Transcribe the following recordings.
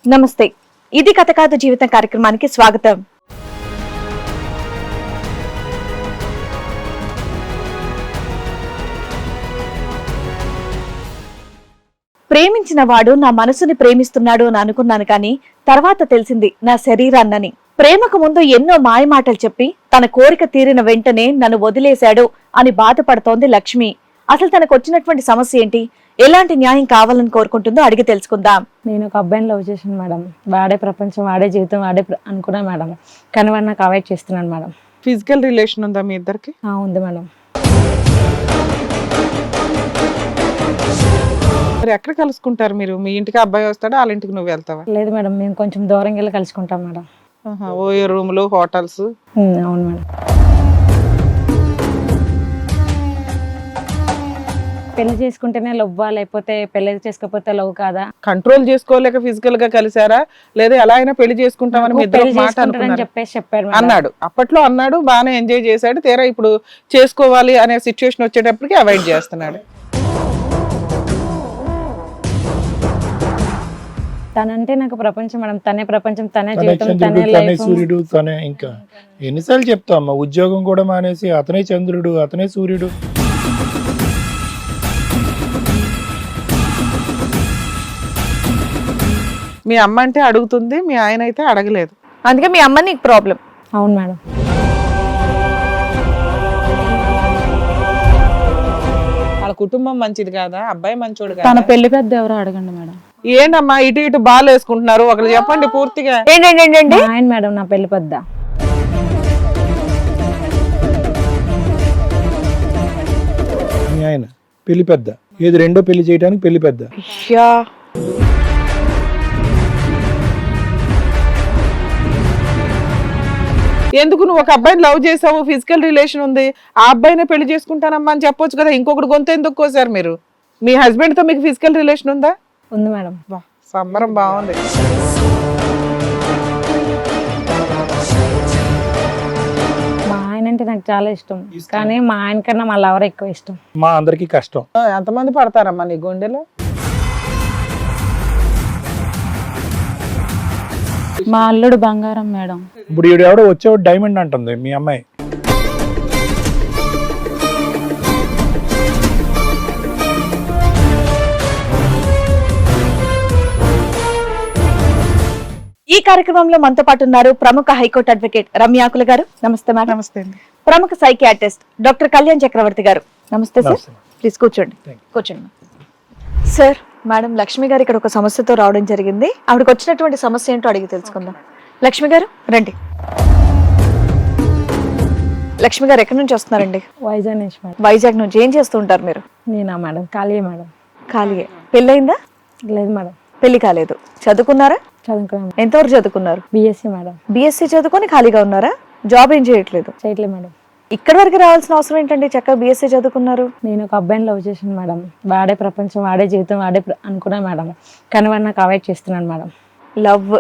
నమస్తే, ఇది కథ కాదు జీవితం కార్యక్రమానికి స్వాగతం. ప్రేమించిన వాడు నా మనసుని ప్రేమిస్తున్నాడు అని అనుకున్నాను కానీ తర్వాత తెలిసింది నా శరీరాన్నని. ప్రేమకు ముందు ఎన్నో మాయమాటలు చెప్పి తన కోరిక తీరిన వెంటనే నన్ను వదిలేశాడు అని బాధపడుతోంది లక్ష్మి. అసలు తనకు వచ్చినటువంటి సమస్య ఏంటి, ఎలాంటి న్యాయం కావాలని కోరుకుంటుందో అడిగి తెలుసుకుందాం. నేను ఒక అబ్బాయిని లవ్ చేశాను మేడం. వాడే ప్రపంచం, వాడే జీవితం, వాడే అనుకున్నా మేడం. కానీ వాడు నాకు అవాయిడ్ చేస్తున్నాను మేడం. ఫిజికల్ రిలేషన్ ఉందా మీ ఇద్దరికి? ఉంది మేడం. మరి ఎక్కడ కలుసుకుంటారు మీరు? మీ ఇంటికి అబ్బాయి వస్తాడా, వాళ్ళ ఇంటికి నువ్వు వెళ్తావా? లేదు మేడం, మేము కొంచెం దూరంగా వెళ్ళి కలుసుకుంటాం మేడం. ఓయో రూమ్లు, హోటల్స్? అవును మేడం. పెళ్లి చేసుకుంటేనే లవ్వా, లేకపోతే పెళ్లి చేసుకోకపోతే లవ్ కాదా? కంట్రోల్ చేసుకోలేక ఫిజికల్ గా కలిసారా, లేదా ఎలా అయినా పెళ్లి చేసుకుంటామని మీ ఇద్దరు మాట అనుకున్నారా? చెప్పారు అన్నాడు, అప్పట్లో అన్నాడు, బాగానే ఎంజాయ్ చేశాడు. తీరా ఇప్పుడు చేసుకోవాలి అనే సిచ్యువేషన్ వచ్చేటప్పటికి అవాయిడ్ చేస్తున్నాడు. తనంటే నాకు ప్రపంచం మేడం. తనే ప్రపంచం, తనే తనే జీవితం, తనే చంద్రుడు, తనే లైఫ్. సూర్యుడు, తనే. ఇంకా ఎన్నిసార్లు చెప్తామా, ఉద్యోగం కూడా మానేసి అతనే చంద్రుడు, అతనే సూర్యుడు. మీ అమ్మ అంటే అడుగుతుంది, మీ ఆయన అయితే అడగలేదు. అందుకే మీ అమ్మ నీకు ప్రాబ్లం. అవును మేడం. వాళ్ళ కుటుంబం మంచిది కాదా, అబ్బాయి మంచోడు తన కాదా? పెళ్లి పెద్ద ఎవరో అడగండి మేడం. ఏంటమ్మా ఇటు ఇటు బాల్ వేసుకుంటున్నారు, ఒకరు చెప్పండి పూర్తిగా. ఏంటండి మా ఆయన మేడం నా పెళ్లి పెద్ద. మీ ఆయన పెళ్లి పెద్ద, ఏది రెండో పెళ్లి చేయడానికి పెళ్లి పెద్ద. ఎందుకు నువ్వు ఒక అబ్బాయిని లవ్ చేసావు, ఫిజికల్ రిలేషన్ ఉంది, ఆ అబ్బాయినే పెళ్లి చేసుకుంటానమ్మా అని చెప్పొచ్చు కదా. ఇంకొకటి గొంతు ఎందుకు కోసారు మీరు? మీ హస్బెండ్ తో మీకు ఫిజికల్ రిలేషన్ ఉందా? ఉంది మేడం. వా, సంబరం బాగుంది. మా ఆయన అంటే నాకు చాలా ఇష్టం, కానీ మా ఆయన కన్నా మా లవర్ ఎక్కువ ఇష్టం. మా అందరికి కష్టం. ఎంతమంది పడతారమ్మా నీ గుండెలో? మా అల్లుడు బంగారం మేడం. ఇప్పుడు ఈడు ఎవడో వచ్చేవాడు డైమండ్ అంటుంది మీ అమ్మాయి. ఈ కార్యక్రమంలో మనతో పాటు ఉన్నారు ప్రముఖ హైకోర్టు అడ్వకేట్ రమ్యాకుల గారు. నమస్తే మేడం. నమస్తే అండి. ప్రముఖ సైకియాట్రిస్ట్ డాక్టర్ కళ్యాణ్ చక్రవర్తి గారు. నమస్తే సార్. నమస్తే. ప్లీజ్ కూర్చోండి. కూర్చోండి సార్. మేడం, లక్ష్మి గారు ఇక్కడ ఒక సమస్యతో రావడం జరిగింది. ఆవిడకి వచ్చినటువంటి సమస్య ఏంటో అడిగి తెలుసుకుందాం. లక్ష్మి గారు రండి. లక్ష్మి గారు ఎక్కడి నుంచి వస్తున్నారండి? వైజాగ్ నుంచి మేడం. వైజాగ్ నుంచి. ఏం చేస్తూ ఉంటారు మీరు? నేనా మేడం? ఖాళీ మేడం. ఖాళీయే. పెళ్ళయిందా? లేదు మేడం. పెళ్లి కాలేదు. చదువుకున్నారా? చదువుకున్నాను. ఎంతవరకు చదువుకున్నారు? BSc madam. బిఎస్సీ చదువుకొని ఖాళీగా ఉన్నారా? జాబ్ ఏం చేయట్లేదు? చేయట్లేదు మేడం. ఇక్కడ వరకు రావాల్సిన అవసరం ఏంటండి? చక్కగా బిఎస్సీ చదువుకున్నారు. నేను ఒక అబ్బాయిని లవ్ చేశాను మేడం. వాడే ప్రపంచం, వాడే జీవితం, వాడే అనుకున్నా మేడం. కానీ వాడు నాకు అవాయిడ్ చేస్తున్నాను మేడం. లవ్.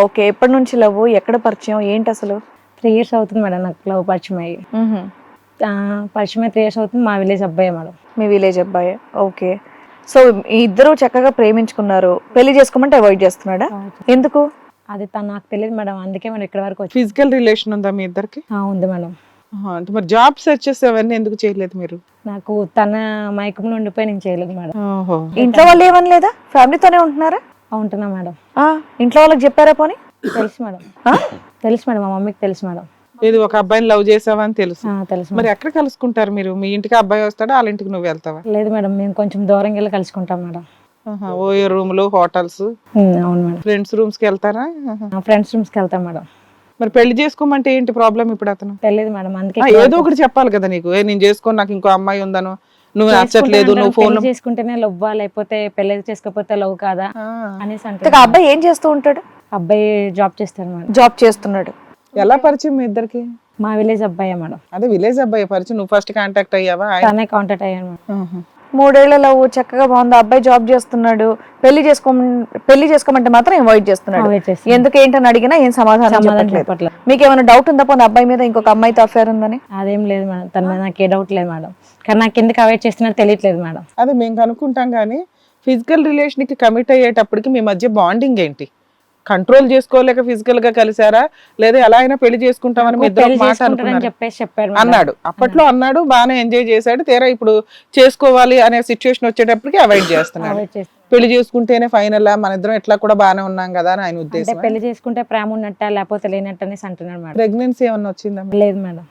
ఓకే. ఎప్పటి నుంచి లవ్? ఎక్కడ పరిచయం? ఏంటి అసలు? 3 years అవుతుంది మేడం నాకు లవ్ పరిచయం అయ్యి. పరిచయం 3 years అవుతుంది. మా విలేజ్ అబ్బాయి మేడం. మీ విలేజ్ అబ్బాయి. ఓకే. సో ఇద్దరు చక్కగా ప్రేమించుకున్నారు. పెళ్లి చేసుకోమంటే అవాయిడ్ చేస్తున్నాడా? ఎందుకు? అది తను నాకు తెలియదు మేడం. అందుకే మనం ఇక్కడ వరకు వచ్చి. ఫిజికల్ రిలేషన్ ఉందా మీ ఇద్దరికి? ఉంది మేడం. అంటే మరి జాబ్ సెర్చెస్ అవన్నీ ఎందుకు చేయలేదు మీరు? నాకు తన మైకంలో ఉండిపోయి నేను చేయలేదు మేడం. ఓహో. ఇంట్లో వాళ్ళు ఏమని లేదా? ఫ్యామిలీతోనే ఉంటున్నారా? ఉంటున్నా మేడం. ఇంట్లో వాళ్ళకి చెప్పారా పోనీ? తెలుసు మేడం. తెలుసు మేడం, మా మమ్మీకి తెలుసు మేడం. ఇది ఒక అబ్బాయిని లవ్ చేసావని తెలుసు. తెలుసు మరి మేడం. ఎక్కడ కలుసుకుంటారు మీరు? మీ ఇంటికి అబ్బాయి వస్తాడా, వాళ్ళ ఇంటికి నువ్వు వెళ్తావా? లేదు మేడం, మేము కొంచెం దూరంగా వెళ్ళి కలుసుకుంటాం మేడం. ఓయో రూమ్లు, హోటల్స్? అవును మేడం. ఫ్రెండ్స్ రూమ్స్ కి వెళ్తారా? ఫ్రెండ్స్ రూమ్స్కి వెళ్తాం మేడం. మరి పెళ్లి చేసుకోమంటే ఏంటి ప్రాబ్లం ఇప్పుడు అతను? తెలియదు మేడం. అందుకే ఏదో ఒకటి చెప్పాలి కదా నీకు. నేను చేసుకోని నాకు ఇంకో అమ్మాయి ఉందను, నువ్వు నచ్చట్లేదు, నువ్వు ఫోన్ చేసుకుంటేనే లవ్వా, లేకపోతే పెళ్లి చేసుకోకపోతే లవ్ కాదా అనేసి అంటే. ఆ అబ్బాయి ఏం చేస్తూ ఉంటాడు? అబ్బాయి జాబ్ చేస్తాడు మేడం. జాబ్ చేస్తున్నాడు. ఎలా పరిచయం మీ ఇద్దరికి? మా విలేజ్ అబ్బాయి మేడం. అదే విలేజ్ అబ్బాయి పరిచయం. నువ్వు ఫస్ట్ కాంటాక్ట్ అయ్యావా? తనే కాంటాక్ట్ అయ్యాను మేడం. 3 ఏళ్ల లవ్ చక్కగా బాగుంది. అబ్బాయి జాబ్ చేస్తున్నాడు. పెళ్లి చేసుకోమంటే మాత్రం అవాయిడ్ చేస్తున్నాడు. Avoid చేస్తున్నాడు. ఎందుకు ఏంటని అడిగినా ఏం సమాధానం చెప్పట్లేదు. చెప్పట్లేదు. మీకు ఏమైనా డౌట్ ఉందా పోనీ అబ్బాయి మీద ఇంకొక అమ్మాయితో అఫేర్ ఉందని? అదేం లేదు మేడం. తన మీద నాకు ఏ డౌట్ లేదు మేడం. కానీ నాకు ఎందుకు అవాయిడ్ చేస్తున్నట్టు తెలియట్లేదు మేడం. అదే మేము కనుక్కుంటాం కానీ ఫిజికల్ రిలేషన్ కి కమిట్ అయ్యేటప్పటికి మీ మధ్య బాండింగ్ ఏంటి? కంట్రోల్ చేసుకోలేక ఫిజికల్ గా కలిసారా లేదా ఎలా అయినా పెళ్లి చేసుకుంటామని మీ ఇద్దరు పెళ్లి మాట చేసుకుంటానని అనుకున్నారు చెప్పేసి చెప్పారు మేడం. అన్నాడు అప్పట్లో అన్నాడు బాగానే ఎంజాయ్ చేశాడు తీరా ఇప్పుడు చేసుకోవాలి అనే సిచ్యువేషన్ వచ్చేటప్పటికి అవాయిడ్ చేస్తున్నాడు Avoid చేస్తాను. పెళ్లి చేసుకుంటేనే ఫైనల్ మన ఇద్దరం ఎట్లా కూడా బాగానే ఉన్నాం కదా అని ఆయన అంటే ఉద్దేశం పెళ్లి చేసుకుంటే ప్రేమ ఉన్నట్ట లేకపోతే లేనట్టు అనేసి అంటున్నాడు మేడం. ప్రెగ్నెన్సీ ఏమన్నా వచ్చిందా లేదు మేడం,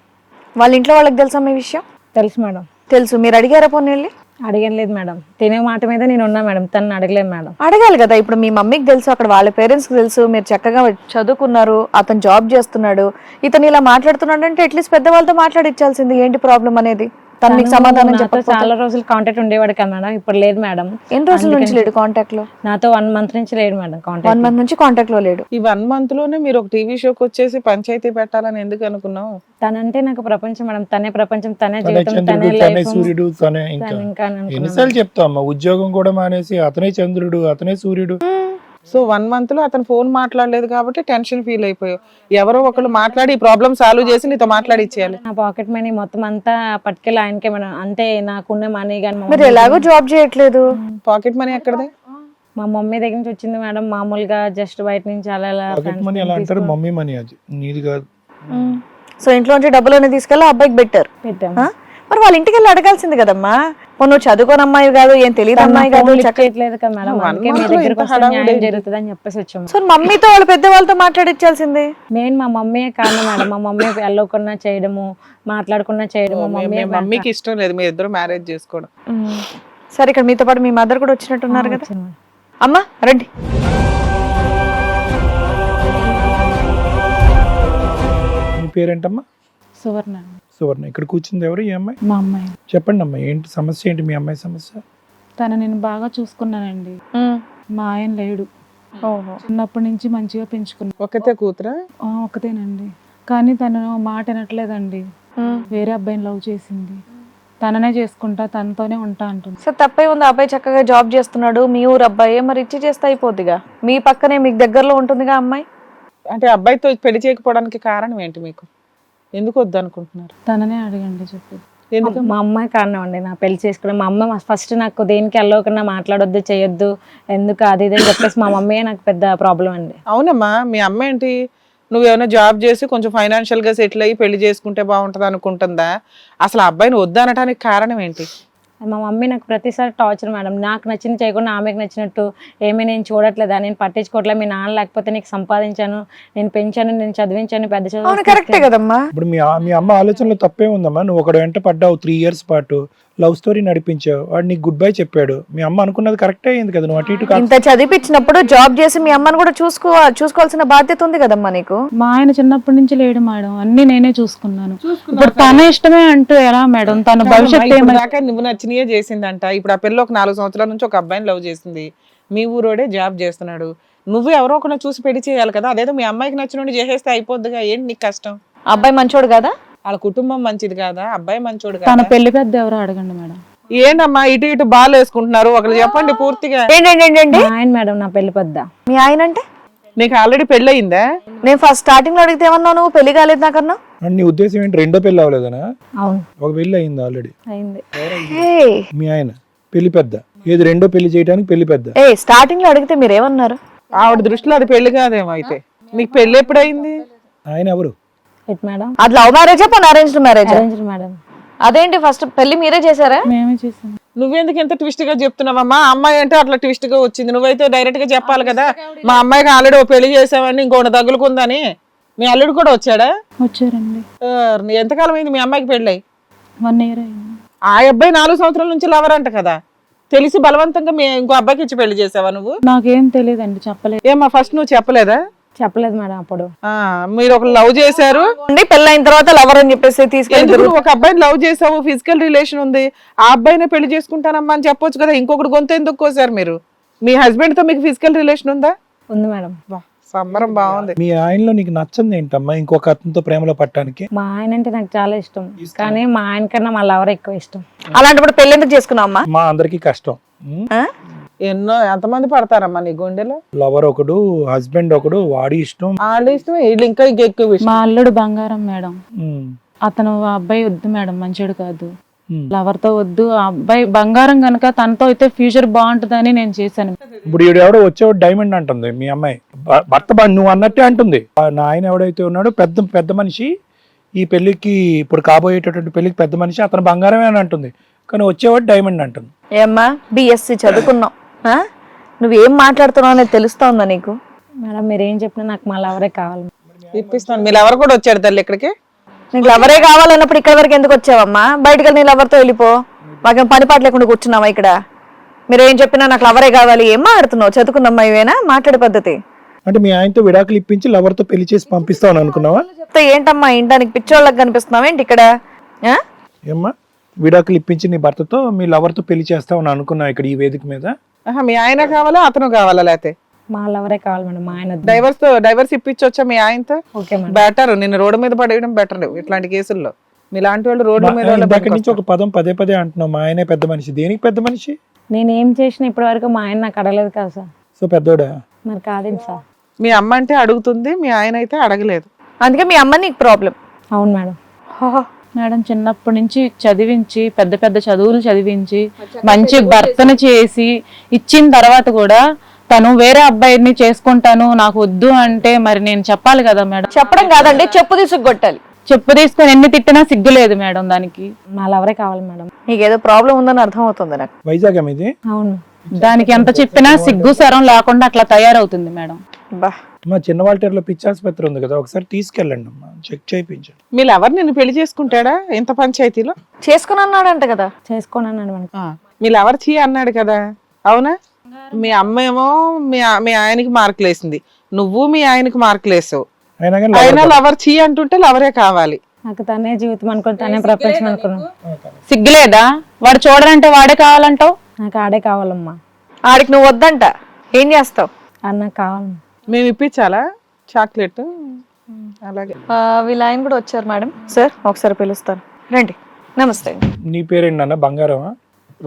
వాళ్ళ ఇంట్లో వాళ్ళకి తెలుసా మీ విషయం? తెలుసు మేడం. తెలుసు. మీరు అడిగారా పోనీ వెళ్ళి? అడిగేం లేదు మేడం, తినే మాట మీద నేను ఉన్నా మేడం, తను అడగలేదు మేడం. అడగాలి కదా. ఇప్పుడు మీ మమ్మీకి తెలుసు, అక్కడ వాళ్ళ పేరెంట్స్ కి తెలుసు, మీరు చక్కగా చదువుకున్నారు, అతను జాబ్ చేస్తున్నాడు, ఇతను ఇలా మాట్లాడుతున్నాడు అంటే అట్లీస్ట్ పెద్దవాళ్ళతో మాట్లాడిచ్చాల్సింది ఏంటి ప్రాబ్లం అనేది. తను మీకు సమాధానం నాతో చెప్పకపోతే చాలా రోజులు కాంటాక్ట్ ఉండేవాడు కదా మేడం, ఇప్పుడు లేదు మేడం. ఎన్ని రోజుల నుంచి లేడు కాంటాక్ట్ లో? నాతో 1 month నుంచి లేడు మేడం 1 కాంటాక్ట్. month నుంచి కాంటాక్ట్ లో లేడు. ఈ 1 month లోనే మీరు ఒక టీవీ షోకి వచ్చేసి పంచాయతీ పెట్టాలని ఎందుకు అనుకున్నావు? తనంటే నాకు ప్రపంచం మేడం, తనే ప్రపంచం, తనే తనే జీవితం, తనే చంద్రుడు తనే లైఫ్. సూర్యుడు తనే ఇంకా ఇంకా అనుకున్నాను. ఎన్నిసార్లు చెప్తాం అమ్మా, ఉద్యోగం కూడా మానేసి అతనే చంద్రుడు అతనే సూర్యుడు. సో 1 month లో అతను ఫోన్ మాట్లాడలేదు కాబట్టి టెన్షన్ ఫీల్ అయిపోయావు. ఎవరో ఒకళ్ళు మాట్లాడి ఈ ప్రాబ్లం సాల్వ్ చేసి నీతో మాట్లాడి ఇచ్చేయాలి. నా పాకెట్ మనీ మొత్తం అంతా పట్టుకెళ్ళి ఆయనకే మేడం. అంతే నాకున్న మనీ కానీ మీరు ఎలాగో జాబ్ చేయట్లేదు. పాకెట్ మనీ ఎక్కడదే? మా మమ్మీ దగ్గర నుంచి వచ్చింది మేడం, మామూలుగా జస్ట్ బయట నుంచి అలా అలా పాకెట్ మనీ అలా అంటారు, మమ్మీ మనీ అది నీది కాదు. సో ఇంట్లో నుంచి డబ్బులు తీసుకెళ్ళి అబ్బాయికి బెటర్. పెట్టాము. మరి వాళ్ళ ఇంటికి వెళ్ళి అడగాల్సింది కదమ్మా. నువ్వు చదువుకోని అమ్మాయి కాదు, ఏం తెలియదు అమ్మాయి కాదు, చేయట్లేదు కదా మేడం, One అందుకే మీ month లో దగ్గరకు ఇంత వస్తే హడావుడి న్యాయం ఏంటి? జరుగుతుంది అని చెప్పేసి వచ్చాము. సో మమ్మీతో వాళ్ళ పెద్దవాళ్ళతో మాట్లాడిచ్చాల్సింది. మెయిన్ మా మమ్మీయే కారణం మేడం, మా మమ్మీ వెళ్ళకుండా చేయడము, మాట్లాడకుండా చేయడము, మీ మమ్మీకి ఇష్టం లేదు మీ ఇద్దరు మ్యారేజ్ చేసుకోవడం. సరే, ఇక్కడ మీతో పాటు మీ మదర్ కూడా వచ్చినట్టున్నారు కదా. అమ్మా రండి. మీ పేరేంటమ్మా? సువర్ణ. సువర్ణ. ఇక్కడ కూర్చుంది ఎవరు? ఈ అమ్మాయి? మా అమ్మాయి. చెప్పండి అమ్మా, ఏంటి సమస్య, ఏంటి మీ అమ్మాయి సమస్య? తను నేను బాగా చూసుకున్నానండి. మా ఆయన లేడు. చిన్నప్పటి నుంచి మంచిగా పెంచుకున్నాను. ఒకతే కూతురా? ఒకతేనండి. కానీ తను మాట వినట్లేదండి. వేరే అబ్బాయిని లవ్ చేసింది. తననే చేసుకుంటా, తనతోనే ఉంటా అంటుంది. సో తప్పే ఉంది. అబ్బాయి చక్కగా జాబ్ చేస్తున్నాడు, మీ ఊరు అబ్బాయి, మరి ఇచ్చి చేస్తే అయిపోద్దిగా. మీ పక్కనే మీకు దగ్గరలో ఉంటుందిగా అమ్మాయి. అంటే అబ్బాయితో పెళ్లి చేయకపోవడానికి కారణం ఏంటి మీకు? ఎందుకు వద్దు అనుకుంటున్నారు? తననే అడగండి చెప్పి. ఎందుకు? మా అమ్మాయి కారణం అండి నా పెళ్లి చేసుకోవడం. మా అమ్మ ఫస్ట్ నాకు దేనికి వెళ్ళకుండా మాట్లాడొద్దు, చేయొద్దు, ఎందుకు అది ఇది అని చెప్పేసి మా మమ్మీ నాకు పెద్ద ప్రాబ్లం అండి. అవునమ్మా, మీ అమ్మ ఏంటి నువ్వేమైనా జాబ్ చేసి కొంచెం ఫైనాన్షియల్ గా సెటిల్ అయ్యి పెళ్లి చేసుకుంటే బాగుంటది అనుకుంటుందా? అసలు ఆ అబ్బాయిని వద్దనటానికి కారణం ఏంటి? మా మమ్మీ నాకు ప్రతిసారి టార్చర్ మేడం. నాకు నచ్చింది చేయకుండా ఆమెకు నచ్చినట్టు ఏమీ నేను చూడట్లేదా, నేను పట్టించుకోవట్లేదు, మీ నాన్న లేకపోతే నీకు సంపాదించాను, నేను పెంచాను, నేను చదివించాను, పెద్ద చదువు. కరెక్టే కదమ్మా. ఇప్పుడు మీ అమ్మ ఆలోచనలో తప్పే ఉందమ్మా. నువ్వు ఒకడు వెంట పడ్డావు 3 years పాటు, లవ్ స్టోరీ నడిపించావు, వాడు నీకు గుడ్ బై చెప్పాడు, మీ అమ్మ అనుకున్నది కరెక్టే అయింది కదా. నువ్వు అటు ఇటు కాదు. ఇంత చదివించినప్పుడు జాబ్ చేసి మీ అమ్మని కూడా చూసుకోవాల్సిన బాధ్యత ఉంది కదమ్మా నీకు. మా ఆయన చిన్నప్పటి నుంచి లేడు మేడం, అన్ని నేనే చూసుకున్నాను. ఇప్పుడు తన ఇష్టమే అంటూ ఎలా మేడం? తన భవిష్యత్తు ఏమైనా దాకా నువ్వు నచ్చినయే చేసిందంట. ఇప్పుడు ఆ పిల్ల ఒక 4 సంవత్సరాల నుంచి ఒక అబ్బాయిని లవ్ చేసింది. మీ ఊరోడే జాబ్ చేస్తున్నాడు. నువ్వు ఎవరో ఒకరిని చూసి పెళ్లి చేయాలి కదా. అదేదో మీ అమ్మాయికి నచ్చినోడి చేసేస్తే అయిపోద్దిగా. ఏంటి నీకు కష్టం? అబ్బాయి మంచోడు కదా, వాళ్ళ కుటుంబం మంచిది కాదా? అబ్బాయి మంచోడు తన కదా? పెళ్లి పెద్ద ఎవరో అడగండి మేడం. ఏంటమ్మా ఇటు ఇటు బాల్ వేసుకుంటున్నారు? ఒకరు చెప్పండి పూర్తిగా. ఏంటండి మా ఆయన మేడం నా పెళ్లి పెద్ద. మీ ఆయన అంటే? నీకు ఆల్రెడీ పెళ్లి అయిందా? నేను ఫస్ట్ స్టార్టింగ్ లో అడిగితే ఏమన్నావు నువ్వు? పెళ్లి కాలేదు నాకన్నా. నీ ఉద్దేశం ఏంటి? రెండో పెళ్లి అవ్వలేదనా? అవును ఒక పెళ్లి అయింది ఆల్రెడీ. అయింది. మీ ఆయన పెళ్లి పెద్ద, ఏది రెండో పెళ్లి చేయడానికి పెళ్లి పెద్ద. స్టార్టింగ్ లో అడిగితే మీరు ఏమన్నారు? ఆవిడ దృష్టిలో అది పెళ్లి కాదేమో. అయితే నీకు పెళ్లి ఎప్పుడైంది? ఆయన ఎవరు? At madam? అది లవ్ మ్యారేజా పోనీ అరేంజ్డ్ మ్యారేజా? Arrange madam. అదేంటి ఫస్ట్ పెళ్లి మీరే చేశారా? మేమే చేసాం. నువ్వెందుకు ఎంత ట్విస్ట్ గా చెప్తున్నావమ్మా? అమ్మాయి అంటే అట్లా ట్విస్ట్ గా వచ్చింది. నువ్వైతే డైరెక్ట్ గా చెప్పాలి కదా. మా అమ్మాయికి ఆల్రెడీ ఓ పెళ్లి చేసావని ఇంకోటి తగులుకుందని. మీ అల్లుడు కూడా వచ్చాడా? వచ్చారండి. ఎంతకాలం అయింది మీ అమ్మాయికి పెళ్ళై? 1 year అయింది. ఆ అబ్బాయి 4 సంవత్సరాల నుంచి లవర్ అంట కదా. తెలిసి బలవంతంగా మీ ఇంకో అబ్బాయికి ఇచ్చి పెళ్లి చేసావా నువ్వు? నాకేం తెలియదండి, చెప్పలేదు. ఏమ్మా ఫస్ట్ నువ్వు చెప్పలేదా? చెప్పలేదు మేడం అప్పుడు. మీరు ఒక లవ్ చేశారు, పెళ్ళైన తర్వాత లవర్ అని చెప్పేసి ఎందుకు తీసుకెళ్ళి నువ్వు ఒక అబ్బాయిని లవ్ చేసావు, ఫిజికల్ రిలేషన్ ఉంది, ఆ అబ్బాయినే పెళ్లి చేసుకుంటానమ్మా అని చెప్పొచ్చు కదా. ఇంకొకటి గొంతు ఎందుకు కోసారు మీరు? మీ హస్బెండ్ తో మీకు ఫిజికల్ రిలేషన్ ఉందా? ఉంది మేడం. సంబరం బాగుంది. మీ ఆయనలో నీకు నచ్చంది ఏంటమ్మా ఇంకొక అతనితో ప్రేమలో పట్టడానికి? మా ఆయన అంటే నాకు చాలా ఇష్టం, కానీ మా ఆయన కన్నా మా లవర్ ఎక్కువ ఇష్టం. అలాంటప్పుడు పెళ్లి ఎందుకు చేసుకున్నావు అమ్మా? మా అందరికి కష్టం. ఎంతమంది పడతారమ్మా నీ గుండెలో? లవర్ ఒకడు, హస్బెండ్ ఒకడు, వాడి ఇష్టం, వాళ్ళ ఇష్టం, వీళ్ళు ఇంకా ఎక్కువ ఇష్టం. మా అల్లుడు బంగారం మేడం. ఉమ్. అతను ఆ అబ్బాయి వద్దు మేడం, మంచోడు కాదు. లవర్తో వద్దు, ఆ అబ్బాయి బంగారం కనుక తనతో అయితే ఫ్యూచర్ బాగుంటుందని నేను చేశాను. ఇప్పుడు ఈడు ఎవడో వచ్చేవాడు డైమండ్ అంటుంది మీ అమ్మాయి, భర్త నువ్వు అన్నట్టే అంటుంది. నా ఆయన ఎవడైతే ఉన్నాడో పెద్ద పెద్ద మనిషి, ఈ పెళ్లికి ఇప్పుడు కాబోయేటటువంటి పెళ్లికి పెద్ద మనిషి, అతను బంగారమే అని అంటుంది, కానీ వచ్చేవాడు డైమండ్ అంటుంది. ఏమ్మా బిఎస్సి చదువుకున్నావు, నువ్వేం మాట్లాడుతున్నావు అనేది తెలుస్తా ఉందా నీకు? మేడం మీరు ఏం చెప్పినా నాకు మా లవరే కావాలి. ఇప్పిస్తాను. మీరు ఎవరు కూడా వచ్చాడు తల్లి ఇక్కడికి? నీకు లవరే కావాలన్నప్పుడు ఇక్కడ వరకు ఎందుకు వచ్చావమ్మా? బయటకు వెళ్ళి నీ లవర్తో వెళ్ళిపో. మాకేం పని పాట లేకుండా కూర్చున్నావా ఇక్కడ? మీరు ఏం చెప్పినా నాకు లవరే కావాలి. ఏం మాట్లాడుతున్నావు? చదువుకున్నమ్మా ఇవేనా మాట్లాడే పద్ధతి? అంటే మీ ఆయనతో విడాకులు ఇప్పించి లవర్తో పెళ్లి చేసి పంపిస్తావని అనుకున్నావా? చెప్తే ఏంటమ్మా ఇంటానికి పిచ్చోళ్ళకి కనిపిస్తున్నావు ఏంటి ఇక్కడ? ఏమ్మా విడాకులు ఇప్పించి నీ భర్తతో మీ లవర్తో పెళ్లి చేస్తావని అనుకున్నావు ఇక్కడ ఈ వేదిక మీద? మీ ఆయన కావాలా అతను కావాలా? లేకపోతే మా లవరే కావాలి మేడం. మా ఆయన డైవర్స్ ఇప్పించొచ్చా మీ ఆయనతో? Okay madam. బెటర్. నిన్ను రోడ్డు మీద పడేయడం బెటర్ ఇట్లాంటి కేసుల్లో. మీలాంటి వాళ్ళు రోడ్ల మీద ఇందాక నుంచి ఒక పదం పదే పదే అంటున్నావు, మా ఆయనే పెద్ద మనిషి. దేనికి పెద్ద మనిషి? నేను ఏం చేసినా ఇప్పటి వరకు మా ఆయన నాకు అడగలేదు కదా సార్. సో పెద్దోడా? మరి కాదేంటి సార్? మీ అమ్మ అంటే అడుగుతుంది, మీ ఆయన అయితే అడగలేదు. అందుకే మీ అమ్మ నీకు ప్రాబ్లం. అవును మేడం. మేడం చిన్నప్పటి నుంచి చదివించి పెద్ద పెద్ద చదువులు చదివించి మంచి భర్తను చేసి ఇచ్చిన తర్వాత కూడా తను వేరే అబ్బాయిని చేసుకుంటాను నాకు వద్దు అంటే మరి నేను చెప్పాలి కదా మేడం. చెప్పడం కాదండి, చెప్పు తీసుకొట్టాలి. చెప్పు తీసుకొని ఎన్ని తిట్టినా సిగ్గు లేదు మేడం దానికి. మా లవరే కావాలి మేడం. నీకేదో ప్రాబ్లం ఉందని అర్థం అవుతుంది నాకు. వైజాగ్ ఇది? అవును. దానికి ఎంత చెప్పినా సిగ్గు సరం లేకుండా అట్లా తయారవుతుంది మేడం. బా మా చిన్న వాల్టేరులో పిచ్చి ఆసుపత్రి ఉంది కదా, ఒకసారి తీసుకెళ్ళండి అమ్మా, చెక్ చేయించండి. మీరు ఎవరు నిన్ను పెళ్లి చేసుకుంటాడా ఇంత పంచాయతీలో? చేసుకుని అన్నాడంట కదా. చేసుకోనన్నాడు మేడం. మీరు ఎవరు చీ అన్నాడు కదా, అవునా? మీ అమ్మ ఏమో మీ ఆయనకి మార్కులు వేసింది, నువ్వు మీ ఆయనకి మార్కులు వేసావు. అయినా కానీ అయినా లవర్ చీ అంటుంటే లవరే కావాలి. నాకు తనే జీవితం అనుకుని తనే ప్రపంచం అనుకున్నాను. సిగ్గులేదా? వాడు చూడనంటే వాడే కావాలంటావు? నాకు ఆడే కావాలమ్మా. ఆడికి నువ్వు వద్దంట, ఏం చేస్తావు? అన్న కావాలి. మేము ఇప్పించాలా చాక్లెట్? అలాగే. వీళ్ళ ఆయన కూడా వచ్చారు మేడం. సార్ ఒకసారి పిలుస్తాను, రండి. నమస్తే అండి. నీ పేరేంటి అన్న? బంగారమా?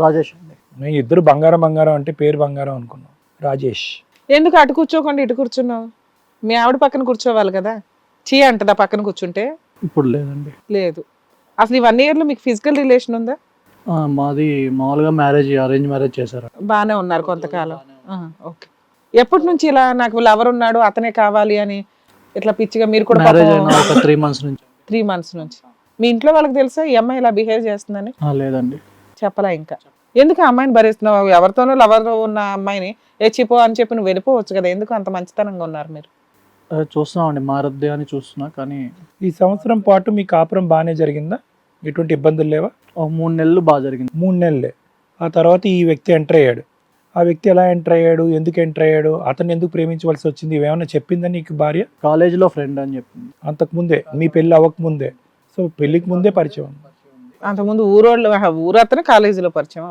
రాజేష్ అండి. నేను ఇద్దరు బంగారం బంగారం అంటే పేరు బంగారం అనుకున్నాను. రాజేష్. ఎందుకు అటు కూర్చోకుండా ఇటు కూర్చున్నావు? మీ ఆవిడ పక్కన కూర్చోవాలి కదా. చీ అంటదా పక్కన కూర్చుంటే? ఇప్పుడు లేదండి. లేదు. అసలు ఈ 1 year లో మీకు ఫిజికల్ రిలేషన్ ఉందా? మాది మామూలుగా మ్యారేజ్, అరేంజ్ మ్యారేజ్ చేశారు. బాగానే ఉన్నారు కొంతకాలం. ఓకే. ఎప్పటి నుంచి ఇలా నాకు లవర్ ఉన్నాడు అతనే కావాలి అని ఇట్లా పిచ్చిగా మీరు కూడా మ్యారేజ్ అయిన ఒక 3 months నుంచి. 3 months నుంచి. మీ ఇంట్లో వాళ్ళకి తెలుసా ఈ అమ్మాయి ఇలా బిహేవ్ చేస్తుందని? లేదండి. చెప్పలా ఇంకా. ఎందుకు ఆ అమ్మాయిని భరిస్తున్నావు? ఎవరితోనో లవర్ ఉన్న అమ్మాయిని ఎచ్చిపో అని చెప్పి నువ్వు వెళ్ళిపోవచ్చు కదా. ఎందుకు అంత మంచితనంగా ఉన్నారు మీరు? చూస్తున్నామండి, మారద్దే అని చూస్తున్నా. కానీ ఈ సంవత్సరం పాటు మీ కాపురం బాగానే జరిగిందా? ఎటువంటి ఇబ్బందులు లేవా? 3 నెలలు బాగా జరిగింది. 3 నెలలే. ఆ తర్వాత ఈ వ్యక్తి ఎంటర్ అయ్యాడు. ఆ వ్యక్తి ఎలా ఎంటర్ అయ్యాడు, ఎందుకు ఎంటర్ అయ్యాడు, అతను ఎందుకు ప్రేమించవలసి వచ్చింది, ఇవేమన్నా చెప్పిందా నీకు భార్య? కాలేజీలో ఫ్రెండ్ అని చెప్పింది. అంతకుముందే, మీ పెళ్ళి అవ్వకముందే. సో పెళ్ళికి ముందే పరిచయం. అంతకుముందు ఊరు అతను కాలేజీలో పరిచయం.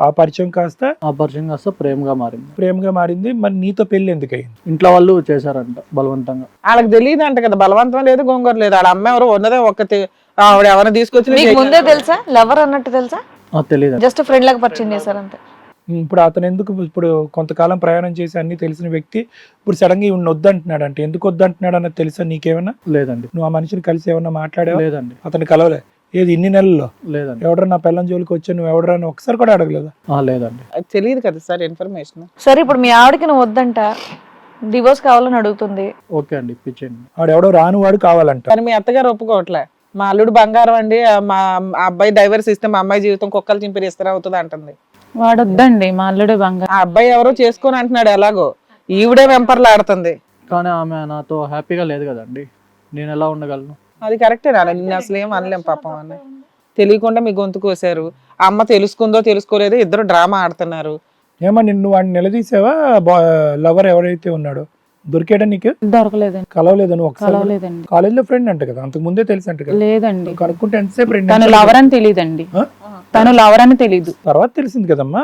ఆ పరిచయం కాస్త ఆ పరిచయం కాస్త ప్రేమగా మారింది. ప్రేమగా మారింది. మరి నీతో పెళ్లి ఎందుకు అయింది? ఇంట్లో వాళ్ళు చేశారంట బలవంతంగా. వాళ్ళకి తెలియదు అంట కదా, బలవంతం లేదు గొంగర లేదు. వాళ్ళ అమ్మ ఎవరో ఉన్నదే ఒక్కతే, ఆవిడ ఎవరైనా తీసుకొచ్చి మీకు ముందే తెలుసా లవర్ అన్నట్టు? తెలుసా? తెలియదు. జస్ట్ ఫ్రెండ్ లాగా పరిచయం చేశారంతే. ఇప్పుడు అతను ఎందుకు, ఇప్పుడు కొంతకాలం ప్రయాణం చేసి అన్ని తెలిసిన వ్యక్తి ఇప్పుడు సడన్ గా ఇవి వద్దంటున్నాడు అంటే ఎందుకు వద్దంటున్నాడు అన్నది తెలుసా నీకేమన్నా? లేదండి. నువ్వు ఆ మనిషిని కలిసి ఏమన్నా మాట్లాడావా? లేదండి. అతను కలవలే? ఏది ఇన్ని నెలల్లో? లేదండి. ఎవడరా నా పిల్లని జోలికి వచ్చా, నువ్వు ఎవడరా అని ఒకసారి కూడా అడగలేదా? లేదండి. తెలియదు కదా సార్ ఇన్ఫర్మేషన్. సరే ఇప్పుడు మీ ఆవిడకి నువ్వు వద్దంట, డివోర్స్ కావాలని అడుగుతుంది. ఓకే అండి, ఇప్పించండి. వాడు రాను వాడు కావాలంట. కానీ మీ అత్తగారు ఒప్పుకోవట్లే. మా అల్లుడు బంగారం అండి, మా అబ్బాయి డైవర్స్ ఇస్తే మా అమ్మాయి జీవితం కుక్కలు చింపిరి ఇస్తారా అవుతుంది అంటుంది. వాడొద్దండి, మా అల్లుడే బంగారం. ఆ అబ్బాయి ఎవరో చేసుకొని అంటున్నాడు ఎలాగో, ఈవిడే వెంపర్లాడుతుంది. కానీ ఆమె నాతో హ్యాపీగా లేదు కదండి, నేను ఎలా ఉండగలను? అది కరెక్టే నాన్న, నిన్ను అసలు ఏం అనలేం పాపం అని. తెలియకుండా మీ గొంతు కోసారు. అమ్మ తెలుసుకుందో తెలుసుకోలేదో ఇద్దరు డ్రామా ఆడుతున్నారు. ఏమో నిన్ను వాడిని నిలదీసావా? లవర్ ఎవరైతే ఉన్నాడో దొరికాడా నీకు? దొరకలేదండి. కలవలేదు నువ్వు ఒకసారి? కలవలేదండి. కాలేజీలో ఫ్రెండ్ అంట కదా, అంతకు ముందే తెలుసు అంట కదా? లేదండి. కనుక్కుంటే ఎంతసేపు? తను లవర్ అని తెలియదండి. తను లవర్ అని తెలీదు. తర్వాత తెలిసింది కదమ్మా.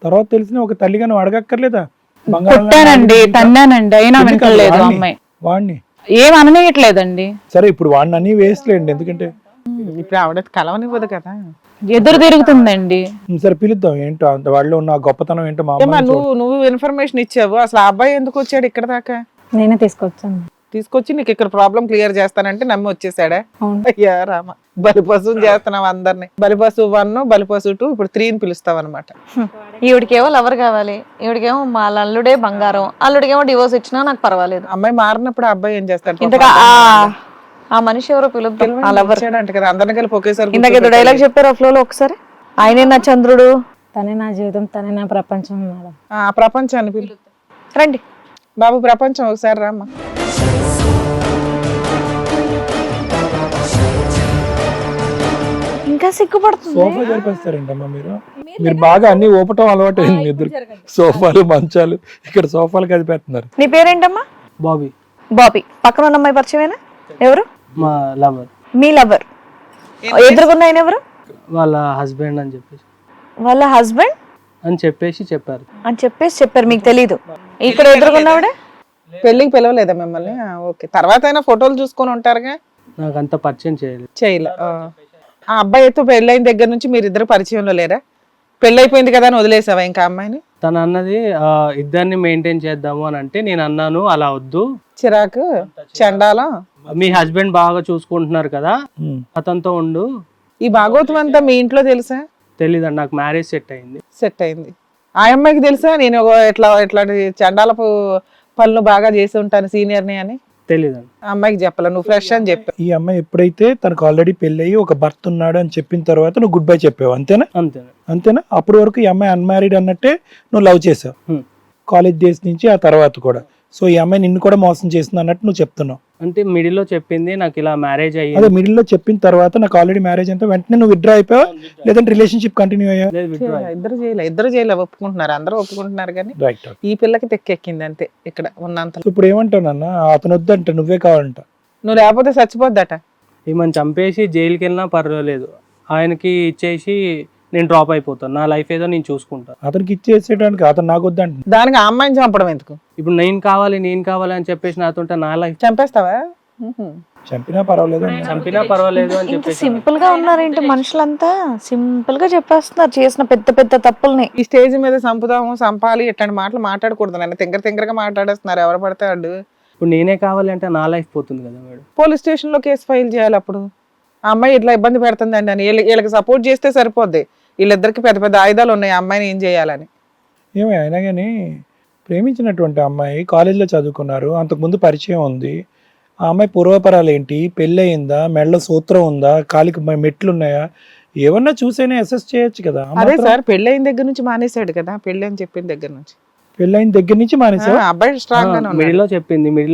తర్వాత తెలిసిన ఒక తల్లిగా నువ్వు అడగక్కర్లేదా? కొట్టానండి, తన్నానండి, అయినా వినట్లేదు అమ్మాయి. వాడిని ఏం అననీయట్లేదండి. సరే ఇప్పుడు వాడిని అన్ని వేస్ట్లేండి, ఎందుకంటే ఇప్పుడు ఆవిడ కలవనివ్వదు కదా. ఎదురు తిరుగుతుందండి. సరే పిలుద్దాం, ఏంటో అంత వాళ్ళలో ఉన్న గొప్పతనం ఏంటో. మా ఏమా నువ్వు ఇన్ఫర్మేషన్ ఇచ్చావు, అసలు ఆ అబ్బాయి ఎందుకు వచ్చాడు ఇక్కడ దాకా? నేనే తీసుకొచ్చాను. తీసుకొచ్చి నీకు ఇక్కడ ప్రాబ్లం క్లియర్ చేస్తానంటే నమ్మి వచ్చేసాడా? అవును. అయ్యా రామ. బలిపశువుని చేస్తున్నావు అందరిని. బలిపశువు 1, బలిపశువు 2, ఇప్పుడు 3 పిలుస్తావు అనమాట. ఈవిడికేమో లవర్ కావాలి, ఈవిడికేమో మా అల్లుడే బంగారం, అల్లుడికేమో డివోర్స్ ఇచ్చినా నాకు పర్వాలేదు. అమ్మాయి మారినప్పుడు ఆ అబ్బాయి ఏం చేస్తాడు? ఇంతగా ఆ మనిషి ఎవరో పిలుద్దాం. ఆ లవర్ అంట కదా, అందరిని కలిపి ఒకేసారి ఇందాక ఏదో డైలాగ్ చెప్పారు ఆ ఫ్లోలో ఒకసారి. ఆయనే నా చంద్రుడు, తనే నా జీవితం, తనే నా ప్రపంచం మేడం. ఆ ప్రపంచాన్ని పిలు. రండి బాబు ప్రపంచం ఒకసారి రామ్మా. ఇంకా సిగ్గుపడుతుంది. సోఫా జరిపేస్తారేంటమ్మా మీరు బాగా అన్ని ఊపటం అలవాటు అయింది మీ ఇద్దరు. సోఫాలు మంచాలు ఇక్కడ సోఫాలు కదిపేస్తున్నారు. నీ పేరేంటమ్మా? బాబీ బాబీ. పక్కన ఉన్న అమ్మాయి పరిచయమేనా? ఎవరు? మా లవర్, మీ లవర్. ఎదురుగున్న ఆయన ఎవరు? వాళ్ళ హస్బెండ్ అని చెప్పేసి వాళ్ళ హస్బెండ్ చెప్పారు. అని చెప్పారు. మీకు తెలీదు? ఇక్కడ ఎదురుగున్నవాడే పెళ్లికి పిలవలేదా మిమ్మల్ని? ఓకే, తర్వాత అయినా ఫోటోలు చూసుకొని ఉంటారుగా. నాకు అంత పరిచయం చేయలే. ఆ అబ్బాయితో పెళ్ళైన దగ్గర నుంచి మీరిద్దరు పరిచయంలో లేరా? పెళ్ళైపోయింది కదా అని వదిలేసావా ఇంకా అమ్మాయిని? తను అన్నది ఇద్దరిని మెయింటైన్ చేద్దాము అని అంటే నేను అన్నాను అలా వద్దు, చిరాకు చండాలం. మీ హస్బెండ్ బాగా చూసుకుంటున్నారు కదా అతనితో ఉండు. ఈ భాగవతం అంతా మీ ఇంట్లో తెలుసా? తెలీదండి, నాకు మ్యారేజ్ సెట్ అయింది. ఆ అమ్మాయికి తెలుసా నేను ఇట్లాంటి చండాలపు పనులు బాగా చేసి ఉంటాను సీనియర్ని అని? తెలీదండి. ఆ అమ్మాయికి చెప్పాల, నువ్వు ఫ్రెష్ అని చెప్పావు. ఈ అమ్మాయి ఎప్పుడైతే తనకు ఆల్రెడీ పెళ్ళయి ఒక భర్త ఉన్నాడు అని చెప్పిన తర్వాత నువ్వు గుడ్ బై చెప్పావు, అంతేనా? అంతేనా? అప్పటి వరకు ఈ అమ్మాయి అన్మ్యారీడ్ అన్నట్టే నువ్వు లవ్ చేసావు కాలేజ్ డేస్ నుంచి, ఆ తర్వాత కూడా. సో ఈ అమ్మాయి నిన్ను కూడా మోసం చేసింది అన్నట్టు నువ్వు చెప్తున్నావు. అంటే మిడిల్ లో చెప్పింది నాకు ఇలా మ్యారేజ్ అదే అయ్యింది. మిడిల్ లో చెప్పిన తర్వాత నాకు ఆల్రెడీ మ్యారేజ్ అంతా వెంటనే నువ్వు విత్డ్రా అయిపోయావు, లేదంటే రిలేషన్షిప్ కంటిన్యూ అయ్యా? ఇద్దరు చేయలే ఒప్పుకుంటున్నారు, అందరూ ఒప్పుకుంటున్నారు కానీ రైట్. ఈ పిల్లకి తెక్కెక్కింది అంతే ఇక్కడ ఉన్నంత. ఇప్పుడు ఏమంటావు నాన్న? అతను వద్దంట, నువ్వే కావాలంట. నువ్వు లేకపోతే చచ్చిపోద్దట. ఈమెను చంపేసి జైలుకి వెళ్ళినా పర్వాలేదు, ఆయనకి ఇచ్చేసి నేను డ్రాప్ అయిపోతాను, నా లైఫ్ ఏదో నేను చూసుకుంటాను. అతనికి ఇచ్చేసేయడానికి అతను నాకు వద్దంట. దానికి ఆ అమ్మాయిని చంపడం ఎందుకు? ఇప్పుడు నేను కావాలి అని చెప్పేసి నాతో నా లైఫ్ చంపేస్తావా? చంపినా పర్వాలేదు, చంపినా పర్వాలేదు అని ఇంత చెప్పేసి సింపుల్ గా ఉన్నారేంటి మనుషులంతా? సింపుల్ గా చెప్పేస్తున్నారు చేసిన పెద్ద పెద్ద తప్పుల్ని. ఈ స్టేజ్ మీద చంపాలి ఇట్లాంటి మాటలు మాట్లాడకూడదు. నన్ను తింగరగా మాట్లాడేస్తున్నారు ఎవరు పడతాడు. ఇప్పుడు నేనే కావాలి అంటే నా లైఫ్ పోతుంది కదా మేడం. పోలీస్ స్టేషన్ లో కేసు ఫైల్ చేయాలి. అప్పుడు ఆ అమ్మాయి ఇట్లా ఇబ్బంది పెడుతుందండి అని వీళ్ళకి సపోర్ట్ చేస్తే సరిపోద్ది. వీళ్ళిద్దరికి పెద్ద పెద్ద ఆయుధాలు ఉన్నాయి, ఆ అమ్మాయిని ఏం చేయాలని. ఏమో అయినా కానీ ప్రేమించినటువంటి అమ్మాయి కాలేజీలో చదువుకున్నారు, అంతకుముందు పరిచయం ఉంది. ఆ అమ్మాయి పూర్వపరాలు ఏంటి, పెళ్ళి అయిందా, మెళ్ళ సూత్రం ఉందా, కాలికి మెట్లు ఉన్నాయా, ఏమన్నా చూసైనా అసెస్ చేయొచ్చు కదా. అదే సార్, పెళ్ళైన దగ్గర నుంచి మానేశాడు కదా, పెళ్ళి అని చెప్పిన దగ్గర నుంచి. పెళ్ళైన దగ్గర నుంచి మానేసా? అబ్బాయి స్ట్రాంగ్ గానే మిడిల్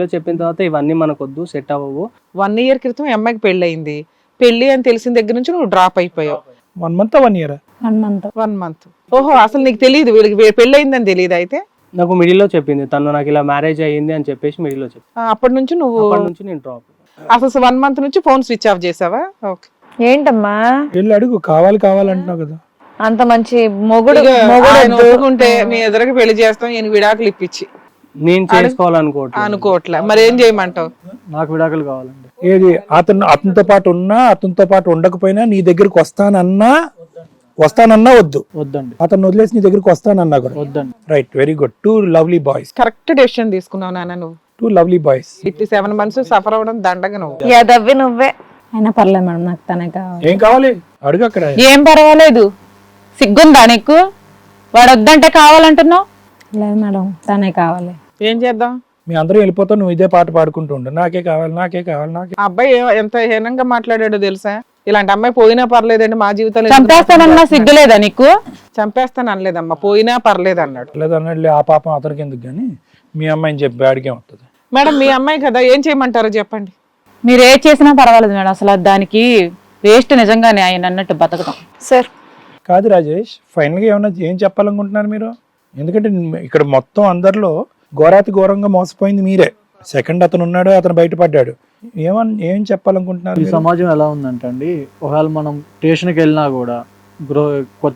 లో చెప్పిన తర్వాత ఇవన్నీ మనకొద్దు, సెట్ అవ్వవు. 1 year క్రితం ఈ అమ్మాయికి పెళ్ళయింది. పెళ్లి అని తెలిసిన దగ్గర నుంచి నువ్వు డ్రాప్ అయిపోయావు. 1 month 1 year? 1 month. ఓహో, అసలు నీకు తెలియదు వీళ్ళకి పెళ్ళయిందని తెలియదు? అయితే నాకు మిడిల్ లో చెప్పింది తను, నాకు ఇలా మ్యారేజ్ అయ్యింది అని చెప్పేసి మిడిల్ లో చెప్పింది. అప్పటి నుంచి నేను డ్రాప్. అసలు 1 month నుంచి ఫోన్ స్విచ్ ఆఫ్ చేసావా? ఓకే. ఏంటమ్మా వెళ్ళి అడుగు, కావాలంటున్నావు కదా. అంత మంచి మొగుడు ఒప్పుకుంటే మీ ఎదురుకి పెళ్లి చేస్తాం, ఈయన విడాకులు ఇప్పించి. నేను అనుకోవట్లే, మరి ఏం చేయమంటావు? నాకు విడాకులు కావాలండి. ఏది అతనితో పాటు ఉన్నా అతనితో పాటు ఉండకపోయినా నీ దగ్గరికి వస్తానన్నా వద్దండి. అతను వదిలేసి నీ దగ్గరికి వస్తానన్నా కూడా వద్దండి. Right, very good. 2 lovely boys. Correct decision తీసుకున్నావు నాన్న నువ్వు. 2 lovely boys. ఇట్టి 7 months సఫర్ అవ్వడం దండగా నువ్వు. యాదవ్వి నువ్వే. అయినా పర్లేదు మేడం, నాకు తనే కావాలి. ఏం కావాలి అడుగు అక్కడ. ఏం పర్వాలేదు, సిగ్గుందా నీకు? వాడు వద్దంటే కావాలంటున్నావు? లేదు మేడం, తనే కావాలి. ఏం చేద్దాం? మీ అందరూ వెళ్ళిపోతావు, నువ్వు ఇదే పాట పాడుకుంటూ ఉండు, నాకే కావాలి. ఆ అబ్బాయి ఎంత హీనంగా మాట్లాడాడో తెలుసా? ఇలాంటి అమ్మాయి పోయినా పర్లేదండి, మా జీవితంలో చంపేస్తానన్నా సిగ్గులేదా నీకు? చంపేస్తాను అనలేదమ్మా, పోయినా పర్లేదు అన్నాడు. లేదన్నట్లే, ఆ పాపం అతనికి ఎందుకు కానీ మీ అమ్మాయిని చెప్పి అడిగే ఉంటుంది. మేడం మీ అమ్మాయి కదా, ఏం చేయమంటారో చెప్పండి. మీరు ఏ చేసినా పర్వాలేదు మేడం, అసలు దానికి వేస్ట్ నిజంగానే ఆయన అన్నట్టు బతకడం. సార్ కాదు రాజేష్, ఫైనల్గా ఏం చెప్పాలనుకుంటున్నారు మీరు? ఎందుకంటే ఇక్కడ మొత్తం అందరిలో ఘోరాతి ఘోరంగా మోసపోయింది మీరే. సెకండ్ అతను ఉన్నాడు, అతను బయటపడ్డాడు. ఏం చెప్పాలనుకుంటున్నారు? ఈ సమాజం ఎలా ఉందంటే అండి, ఒకవేళ మనం స్టేషన్కి వెళ్ళినా కూడా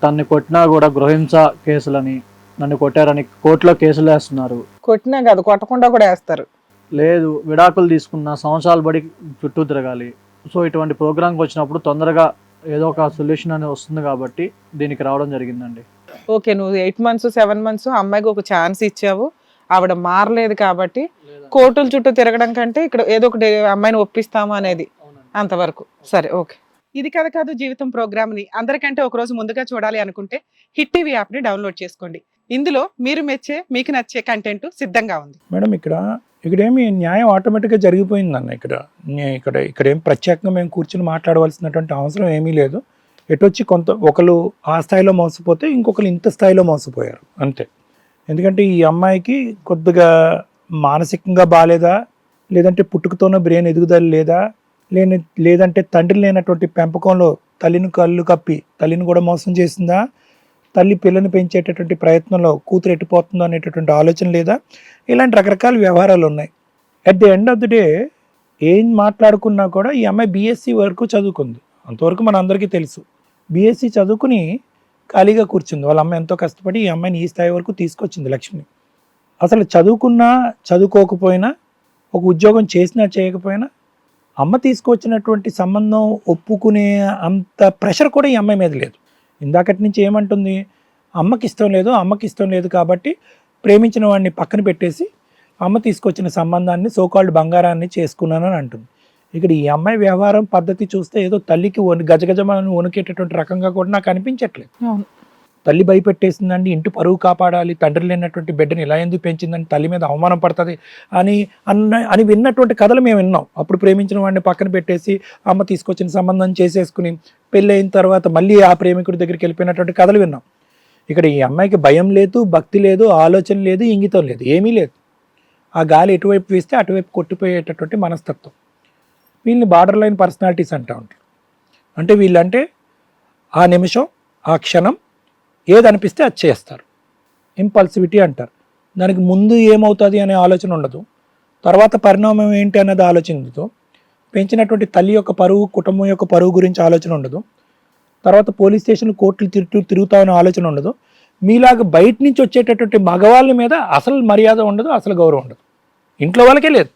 తన్ని కొట్టినా కూడా గృహింస కేసులని, నన్ను కొట్టారని కోర్టులో కేసులు వేస్తున్నారు. కొట్టినా కాదు, కొట్టకుండా కూడా వేస్తారు. లేదు, విడాకులు తీసుకున్న సంవత్సరాలు బడి చుట్టూ తిరగాలి. సో ఇటువంటి ప్రోగ్రామ్కి వచ్చినప్పుడు తొందరగా ఏదో ఒక సొల్యూషన్ అనేది వస్తుంది కాబట్టి దీనికి రావడం జరిగిందండి. ఓకే, నువ్వు 8 months 7 months అమ్మాయికి ఒక ఛాన్స్ ఇచ్చావు, ఆవిడ మారలేదు కాబట్టి కోర్టుల చుట్టూ తిరగడం కంటే ఇక్కడ ఏదో ఒకటి అమ్మాయిని ఒప్పిస్తాము అనేది అంతవరకు సరే. ఓకే, ఇది కథ కాదు జీవితం ప్రోగ్రామ్ ని అందరికంటే ఒక రోజు ముందుగా చూడాలి అనుకుంటే హిట్ టీవీ యాప్ ని డౌన్లోడ్ చేసుకోండి. ఇందులో మీరు మెచ్చే మీకు నచ్చే కంటెంట్ సిద్ధంగా ఉంది. మేడం ఇక్కడేమి న్యాయం ఆటోమేటిక్గా జరిగిపోయిందన్న. ఇక్కడ ఏం ప్రత్యేకంగా మేము కూర్చొని మాట్లాడవలసినటువంటి అవసరం ఏమీ లేదు. ఎటొచ్చి ఒకరు ఆ స్థాయిలో మోసపోతే ఇంకొకరు ఇంత స్థాయిలో మోసపోయారు అంతే. ఎందుకంటే ఈ అమ్మాయికి కొద్దిగా మానసికంగా బాగాలేదా, లేదంటే పుట్టుకతోనో బ్రెయిన్ ఎదుగుదల లేదా, లేదంటే తండ్రి లేనటువంటి పెంపకంలో తల్లిని కళ్ళు కప్పి తల్లిని కూడా మోసం చేసిందా, తల్లి పిల్లని పెంచేటటువంటి ప్రయత్నంలో కూతురు ఎట్టిపోతుందో అనేటటువంటి ఆలోచన లేదా, ఇలాంటి రకరకాల వ్యవహారాలు ఉన్నాయి. At the end of the day ఏం మాట్లాడుకున్నా కూడా ఈ అమ్మాయి బీఎస్సీ వరకు చదువుకుంది, అంతవరకు మన అందరికీ తెలుసు. బీఎస్సీ చదువుకుని ఖాళీగా కూర్చుంది. వాళ్ళ అమ్మ ఎంతో కష్టపడి ఈ అమ్మాయిని ఈ స్థాయి వరకు తీసుకొచ్చింది లక్ష్మి. అసలు చదువుకున్నా చదువుకోకపోయినా, ఒక ఉద్యోగం చేసినా చేయకపోయినా అమ్మ తీసుకొచ్చినటువంటి సంబంధం ఒప్పుకునే అంత ప్రెషర్ కూడా ఈ అమ్మాయి మీద లేదు. ఇందాకటి నుంచి ఏమంటుంది, అమ్మకి ఇష్టం లేదు కాబట్టి ప్రేమించిన వాడిని పక్కన పెట్టేసి అమ్మ తీసుకొచ్చిన సంబంధాన్ని సోకాల్డ్ బంగారాన్ని చేసుకున్నానని అంటుంది. ఇక్కడ ఈ అమ్మాయి వ్యవహారం పద్ధతి చూస్తే ఏదో తల్లికి గజగజమని వణుకేటటువంటి రకంగా కూడా నాకు అనిపించట్లేదు. తల్లి భయపెట్టేసిందండి, ఇంటి పరువు కాపాడాలి, తండ్రి లేనటువంటి బిడ్డని ఇలా ఎందుకు పెంచిందని తల్లి మీద అవమానం పడుతుంది అని విన్నటువంటి కథలు మేము విన్నాం. అప్పుడు ప్రేమించిన వాడిని పక్కన పెట్టేసి అమ్మ తీసుకొచ్చిన సంబంధం చేసేసుకుని పెళ్ళి అయిన తర్వాత మళ్ళీ ఆ ప్రేమికుడి దగ్గరికి వెళ్ళిపోయినటువంటి కథలు విన్నాం. ఇక్కడ ఈ అమ్మాయికి భయం లేదు, భక్తి లేదు, ఆలోచన లేదు, ఇంగితం లేదు, ఏమీ లేదు. ఆ గాలి ఎటువైపు వేస్తే అటువైపు కొట్టిపోయేటటువంటి మనస్తత్వం. వీళ్ళని బార్డర్ లైన్ పర్సనాలిటీస్ అంటూ ఉంటారు. అంటే వీళ్ళంటే ఆ నిమిషం ఆ క్షణం ఏదనిపిస్తే అది చేస్తారు. ఇంపల్సివిటీ అంటారు. దానికి ముందు ఏమవుతుంది అనే ఆలోచన ఉండదు, తర్వాత పరిణామం ఏంటి అన్నది ఆలోచనతో, పెంచినటువంటి తల్లి యొక్క పరువు, కుటుంబం యొక్క పరువు గురించి ఆలోచన ఉండదు, తర్వాత పోలీస్ స్టేషన్లు కోర్టులు తిరుగుతామనే ఆలోచన ఉండదు. మీలాగా బయట నుంచి వచ్చేటటువంటి మగవాళ్ళ మీద అసలు మర్యాద ఉండదు, అసలు గౌరవం ఉండదు. ఇంట్లో వాళ్ళకే లేదు.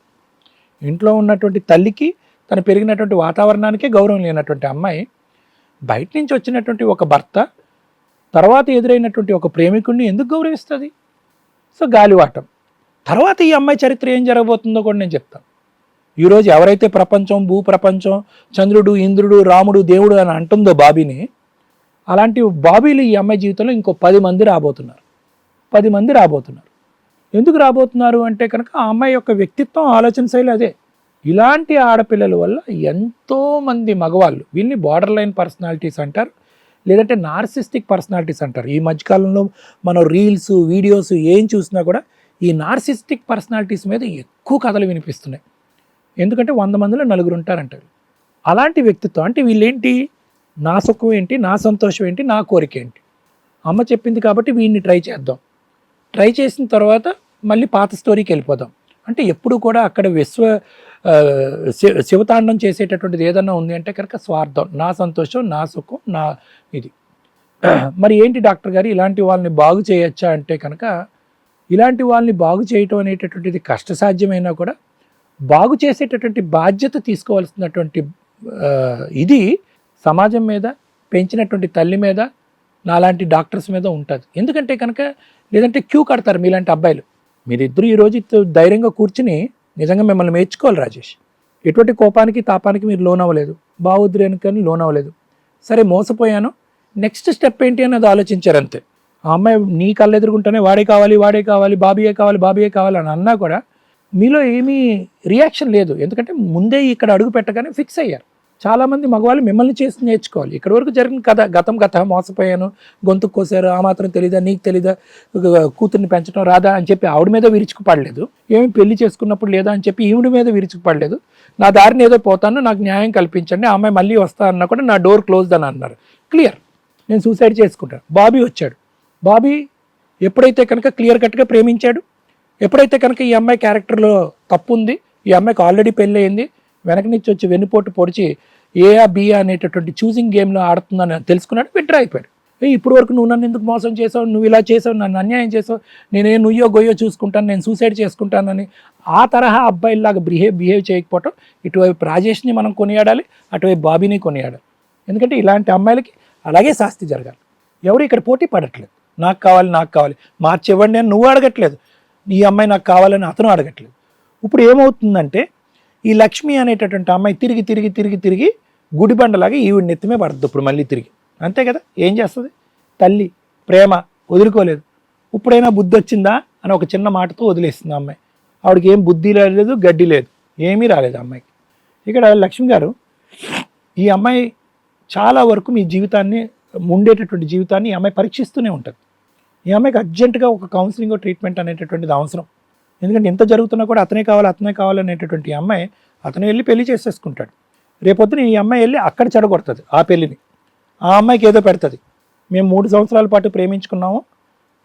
ఇంట్లో ఉన్నటువంటి తల్లికి, తను పెరిగినటువంటి వాతావరణానికే గౌరవం లేనటువంటి అమ్మాయి బయట నుంచి వచ్చినటువంటి ఒక భర్త, తర్వాత ఎదురైనటువంటి ఒక ప్రేమికుడిని ఎందుకు గౌరవిస్తుంది? సో గాలివాటం. తర్వాత ఈ అమ్మాయి చరిత్ర ఏం జరగబోతుందో కూడా నేను చెప్తాను. ఈరోజు ఎవరైతే ప్రపంచం, భూప్రపంచం, చంద్రుడు, ఇంద్రుడు, రాముడు, దేవుడు అని అంటుందో బాబీని, అలాంటి బాబీలు ఈ అమ్మాయి జీవితంలో ఇంకో 10 మంది రాబోతున్నారు. 10 మంది రాబోతున్నారు. ఎందుకు రాబోతున్నారు అంటే కనుక ఆ అమ్మాయి యొక్క వ్యక్తిత్వం, ఆలోచన శైలి అదే. ఇలాంటి ఆడపిల్లల వల్ల ఎంతోమంది మగవాళ్ళు, వీళ్ళని బార్డర్ లైన్ పర్సనాలిటీస్ అంటారు, లేదంటే నార్సిస్టిక్ పర్సనాలిటీస్ అంటారు. ఈ మధ్యకాలంలో మనం రీల్స్, వీడియోస్ ఏం చూసినా కూడా ఈ నార్సిస్టిక్ పర్సనాలిటీస్ మీద ఎక్కువ కథలు వినిపిస్తున్నాయి. ఎందుకంటే 100 మందిలో 4 ఉంటారంటారు. అలాంటి వ్యక్తిత్వం అంటే వీళ్ళేంటి, నా సుఖం ఏంటి, నా సంతోషం ఏంటి, నా కోరిక ఏంటి, అమ్మ చెప్పింది కాబట్టి వీడిని ట్రై చేద్దాం, ట్రై చేసిన తర్వాత మళ్ళీ పాత స్టోరీకి వెళ్ళిపోదాం అంటే ఎప్పుడు కూడా అక్కడ శివతాండం చేసేటటువంటిది ఏదన్నా ఉంది అంటే కనుక స్వార్థం, నా సంతోషం, నా సుఖం, నా ఇది. మరి ఏంటి డాక్టర్ గారు ఇలాంటి వాళ్ళని బాగు చేయొచ్చా అంటే కనుక, ఇలాంటి వాళ్ళని బాగు చేయటం అనేటటువంటిది కష్టసాధ్యమైనా కూడా బాగు చేసేటటువంటి బాధ్యత తీసుకోవాల్సినటువంటి ఇది సమాజం మీద, పెంచినటువంటి తల్లి మీద, నాలాంటి డాక్టర్స్ మీద ఉంటుంది. ఎందుకంటే కనుక లేదంటే క్యూ కడతారు మీలాంటి అబ్బాయిలు. మీరిద్దరూ ఈరోజు ధైర్యంగా కూర్చుని నిజంగా మిమ్మల్ని మెచ్చుకోవాలి రాజేష్. ఎటువంటి కోపానికి, తాపానికి మీరు లోన్ అవ్వలేదు, బావుద్రేనికి కానీ లోన్ అవ్వలేదు. సరే మోసపోయాను, నెక్స్ట్ స్టెప్ ఏంటి అన్నది ఆలోచించారు అంతే. ఆ అమ్మాయి నీ కళ్ళు ఎదుర్కొంటేనే వాడే కావాలి, బాబీయే కావాలి అని అన్నా కూడా మీలో ఏమీ రియాక్షన్ లేదు. ఎందుకంటే ముందే ఇక్కడ అడుగు పెట్టగానే ఫిక్స్ అయ్యారు. చాలామంది మగవాళ్ళు మిమ్మల్ని చేసి నేర్చుకోవాలి. ఇక్కడి వరకు జరిగిన కథ గతం మోసపోయాను, గొంతు కోసారు, ఆ మాత్రం తెలీదా, నీకు తెలీదా, కూతుర్ని పెంచడం రాదా అని చెప్పి ఆవిడ మీద విరుచుకుపడలేదు. ఏమి పెళ్లి చేసుకున్నప్పుడు లేదా అని చెప్పి ఈవిడ మీద విరుచుకుపడలేదు. నా దారిని ఏదో పోతాను, నాకు న్యాయం కల్పించండి, ఆ అమ్మాయి మళ్ళీ వస్తా అన్నా కూడా నా డోర్ క్లోజ్ అని అన్నారు. క్లియర్, నేను సూసైడ్ చేసుకుంటాను. బాబీ వచ్చాడు. బాబీ ఎప్పుడైతే కనుక క్లియర్ కట్గా ప్రేమించాడు, ఎప్పుడైతే కనుక ఈ అమ్మాయి క్యారెక్టర్లో తప్పు ఉంది, ఈ అమ్మాయికి ఆల్రెడీ పెళ్ళి అయింది, వెనక నుంచి వచ్చి వెన్నుపోటు పొడిచి ఏఆ బియా అనేటటువంటి చూసింగ్ గేమ్లో ఆడుతుందని తెలుసుకున్నాడు, విత్డ్రా అయిపోయాడు. ఇప్పుడు వరకు నువ్వు నన్ను ఎందుకు మోసం చేసావు, నువ్వు ఇలా చేసావు, నన్ను అన్యాయం చేసావు, నేనేం నుయ్యో గొయ్యో చూసుకుంటాను, నేను సూసైడ్ చేసుకుంటానని ఆ తరహా అబ్బాయిలాగా బిహేవ్ చేయకపోవటం, ఇటువైపు రాజేష్ని మనం కొనియాడాలి, అటువైపు బాబీని కొనియాడాలి. ఎందుకంటే ఇలాంటి అమ్మాయిలకి అలాగే శాస్తి జరగాలి. ఎవరు ఇక్కడ పోటీ పడట్లేదు, నాకు కావాలి మార్చివ్వండి అని నువ్వు అడగట్లేదు, ఈ అమ్మాయి నాకు కావాలని అతను అడగట్లేదు. ఇప్పుడు ఏమవుతుందంటే ఈ లక్ష్మి అనేటటువంటి అమ్మాయి తిరిగి గుడిబండలాగా ఈవిడ నెత్తిమే పడుతుంది ఇప్పుడు మళ్ళీ తిరిగి. అంతే కదా, ఏం చేస్తుంది తల్లి ప్రేమ వదులుకోలేదు. ఇప్పుడైనా బుద్ధి వచ్చిందా అని ఒక చిన్న మాటతో వదిలేస్తుంది అమ్మాయి. ఆవిడకి ఏం బుద్ధి లేదు, గడ్డి లేదు, ఏమీ రాలేదు అమ్మాయికి. ఇక్కడ లక్ష్మి గారు, ఈ అమ్మాయి చాలా వరకు మీ జీవితాన్ని, ఉండేటటువంటి జీవితాన్ని ఈ అమ్మాయి పరీక్షిస్తూనే ఉంటుంది. ఈ అమ్మాయికి అర్జెంటుగా ఒక కౌన్సిలింగ్ ట్రీట్మెంట్ అనేటటువంటిది అవసరం. ఎందుకంటే ఎంత జరుగుతున్నా కూడా అతనే కావాలి అనేటటువంటి అమ్మాయి అతను వెళ్ళి పెళ్లి చేసేసుకుంటాడు. రేపొద్దున ఈ అమ్మాయి వెళ్ళి అక్కడ చెడగొడుతుంది ఆ పెళ్లిని. ఆ అమ్మాయికి ఏదో పెడుతుంది, మేము 3 సంవత్సరాల పాటు ప్రేమించుకున్నాము,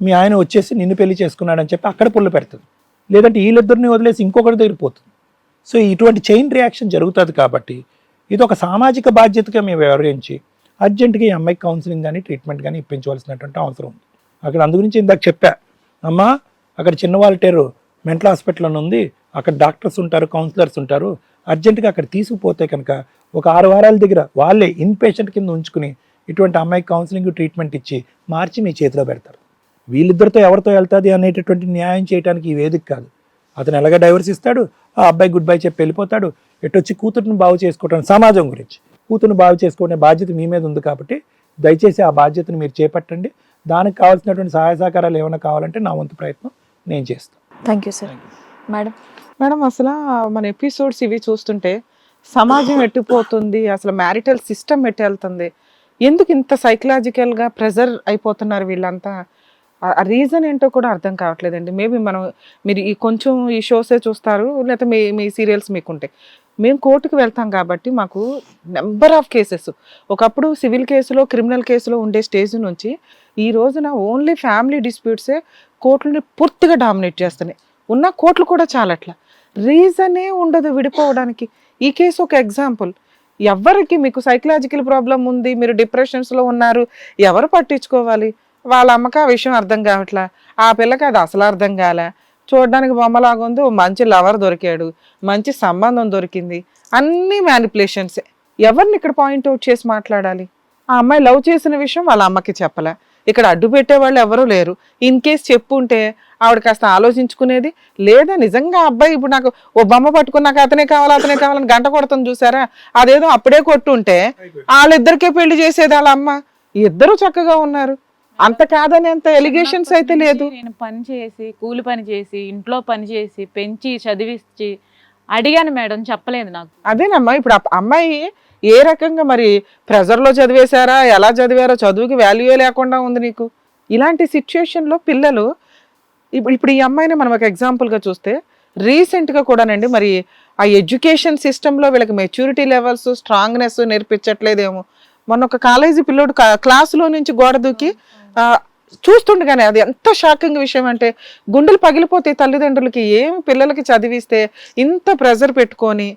మీ ఆయన వచ్చేసి నిన్ను పెళ్లి చేసుకున్నాడని చెప్పి అక్కడ పుల్ల పెడుతుంది. లేదంటే వీళ్ళిద్దరిని వదిలేసి ఇంకొకటి దగ్గర పోతుంది. సో ఇటువంటి చైన్ రియాక్షన్ జరుగుతుంది. కాబట్టి ఇది ఒక సామాజిక బాధ్యతగా మేము వ్యవహరించి అర్జెంటుగా ఈ అమ్మాయికి కౌన్సిలింగ్ కానీ ట్రీట్మెంట్ కానీ ఇప్పించవలసినటువంటి అవసరం ఉంది. అక్కడ అందు గురించి ఇందాక చెప్పా, అమ్మా అక్కడ చిన్నవాళ్ళటేరు మెంటల్ హాస్పిటల్ అని ఉంది, అక్కడ డాక్టర్స్ ఉంటారు, కౌన్సిలర్స్ ఉంటారు, అర్జెంటుగా అక్కడ తీసుకుపోతే కనుక ఒక 6 వారాల దగ్గర వాళ్ళే ఇన్ పేషెంట్ కింద ఉంచుకుని ఇటువంటి అమ్మాయికి కౌన్సిలింగ్ ట్రీట్మెంట్ ఇచ్చి మార్చి మీ చేతిలో పెడతారు. వీళ్ళిద్దరితో ఎవరితో వెళ్తుంది అనేటటువంటి న్యాయం చేయడానికి ఈ వేదిక కాదు. అతను ఎలాగ డైవర్స్ ఇస్తాడు, ఆ అబ్బాయి గుడ్ బై చెప్పి వెళ్ళిపోతాడు. ఎటొచ్చి కూతురుని బాగు చేసుకోవటం, సమాజం గురించి కూతురుని బాగు చేసుకునే బాధ్యత మీ మీద ఉంది. కాబట్టి దయచేసి ఆ బాధ్యతను మీరు చేపట్టండి. దానికి కావాల్సినటువంటి సహాయ సహకారాలు ఏమైనా కావాలంటే నా వంతు ప్రయత్నం నేను చేస్తాను. Thank you sir. మేడం, అసలు మన ఎపిసోడ్స్ ఇవి చూస్తుంటే సమాజం ఎట్టిపోతుంది, అసలు మ్యారిటల్ సిస్టమ్ ఎట్టి వెళ్తుంది, ఎందుకు ఇంత సైకలాజికల్గా ప్రెజర్ అయిపోతున్నారు వీళ్ళంతా, ఆ రీజన్ ఏంటో కూడా అర్థం కావట్లేదండి. మేబీ మీరు కొంచెం ఈ షోసే చూస్తారు, లేకపోతే మీ సీరియల్స్ మీకుంటాయి. మేము కోర్టుకు వెళ్తాం కాబట్టి మాకు నెంబర్ ఆఫ్ కేసెస్, ఒకప్పుడు సివిల్ కేసులో క్రిమినల్ కేసులో ఉండే స్టేజ్ నుంచి ఈ రోజున ఓన్లీ ఫ్యామిలీ డిస్ప్యూట్సే కోర్టులని పూర్తిగా డామినేట్ చేస్తున్నాయి. ఉన్న కోర్టులు కూడా చాలట్లా, రీజనే ఉండదు విడిపోవడానికి. ఈ కేసు ఒక ఎగ్జాంపుల్. ఎవరికి మీకు సైకలాజికల్ ప్రాబ్లం ఉంది, మీరు డిప్రెషన్స్లో ఉన్నారు, ఎవరు పట్టించుకోవాలి? వాళ్ళ అమ్మకి ఆ విషయం అర్థం కావట్లా, ఆ పిల్లకి అది అసలు అర్థం కాలే, చూడడానికి బొమ్మలాగా ఉంది, మంచి లవర్ దొరికాడు, మంచి సంబంధం దొరికింది, అన్నీ మ్యానిపులేషన్సే. ఎవరిని ఇక్కడ పాయింట్అవుట్ చేసి మాట్లాడాలి? ఆ అమ్మాయి లవ్ చేసిన విషయం వాళ్ళ అమ్మకి చెప్పలే, ఇక్కడ అడ్డు పెట్టేవాళ్ళు ఎవరూ లేరు. ఇన్ కేస్ చెప్పుంటే ఆవిడ కాస్త ఆలోచించుకునేది. లేదా నిజంగా అబ్బాయి ఇప్పుడు నాకు ఓ బొమ్మ పట్టుకున్నాక అతనే కావాలని గంట కొడతాను చూసారా, అదేదో అప్పుడే కొట్టుంటే వాళ్ళిద్దరికే పెళ్లి చేసేది వాళ్ళ అమ్మ. ఇద్దరు చక్కగా ఉన్నారు, అంత కాదని అంత ఎలిగేషన్స్ అయితే లేదు. నేను పని చేసి, కూలి పని చేసి, ఇంట్లో పని చేసి, పెంచి చదివించి అడిగాను మేడం, చెప్పలేదు నాకు. అదేనమ్మా, ఇప్పుడు అమ్మాయి ఏ రకంగా మరి ప్రెజర్లో చదివేశారా, ఎలా చదివారో, చదువుకి వాల్యూయే లేకుండా ఉంది నీకు. ఇలాంటి సిచ్యుయేషన్లో పిల్లలు ఇప్పుడు ఈ అమ్మాయిని మనం ఒక ఎగ్జాంపుల్గా చూస్తే రీసెంట్గా కూడానండి, మరి ఆ ఎడ్యుకేషన్ సిస్టంలో వీళ్ళకి మెచ్యూరిటీ లెవెల్స్, స్ట్రాంగ్నెస్ నేర్పించట్లేదేమో. మొన్న ఒక కాలేజీ పిల్లోడు క్లాసులో నుంచి గోడ దూకి చూస్తుండగానే, అది ఎంత షాకింగ్ విషయం అంటే గుండెలు పగిలిపోతే తల్లిదండ్రులకి. ఏం పిల్లలకి చదివిస్తే ఇంత ప్రెజర్ పెట్టుకొని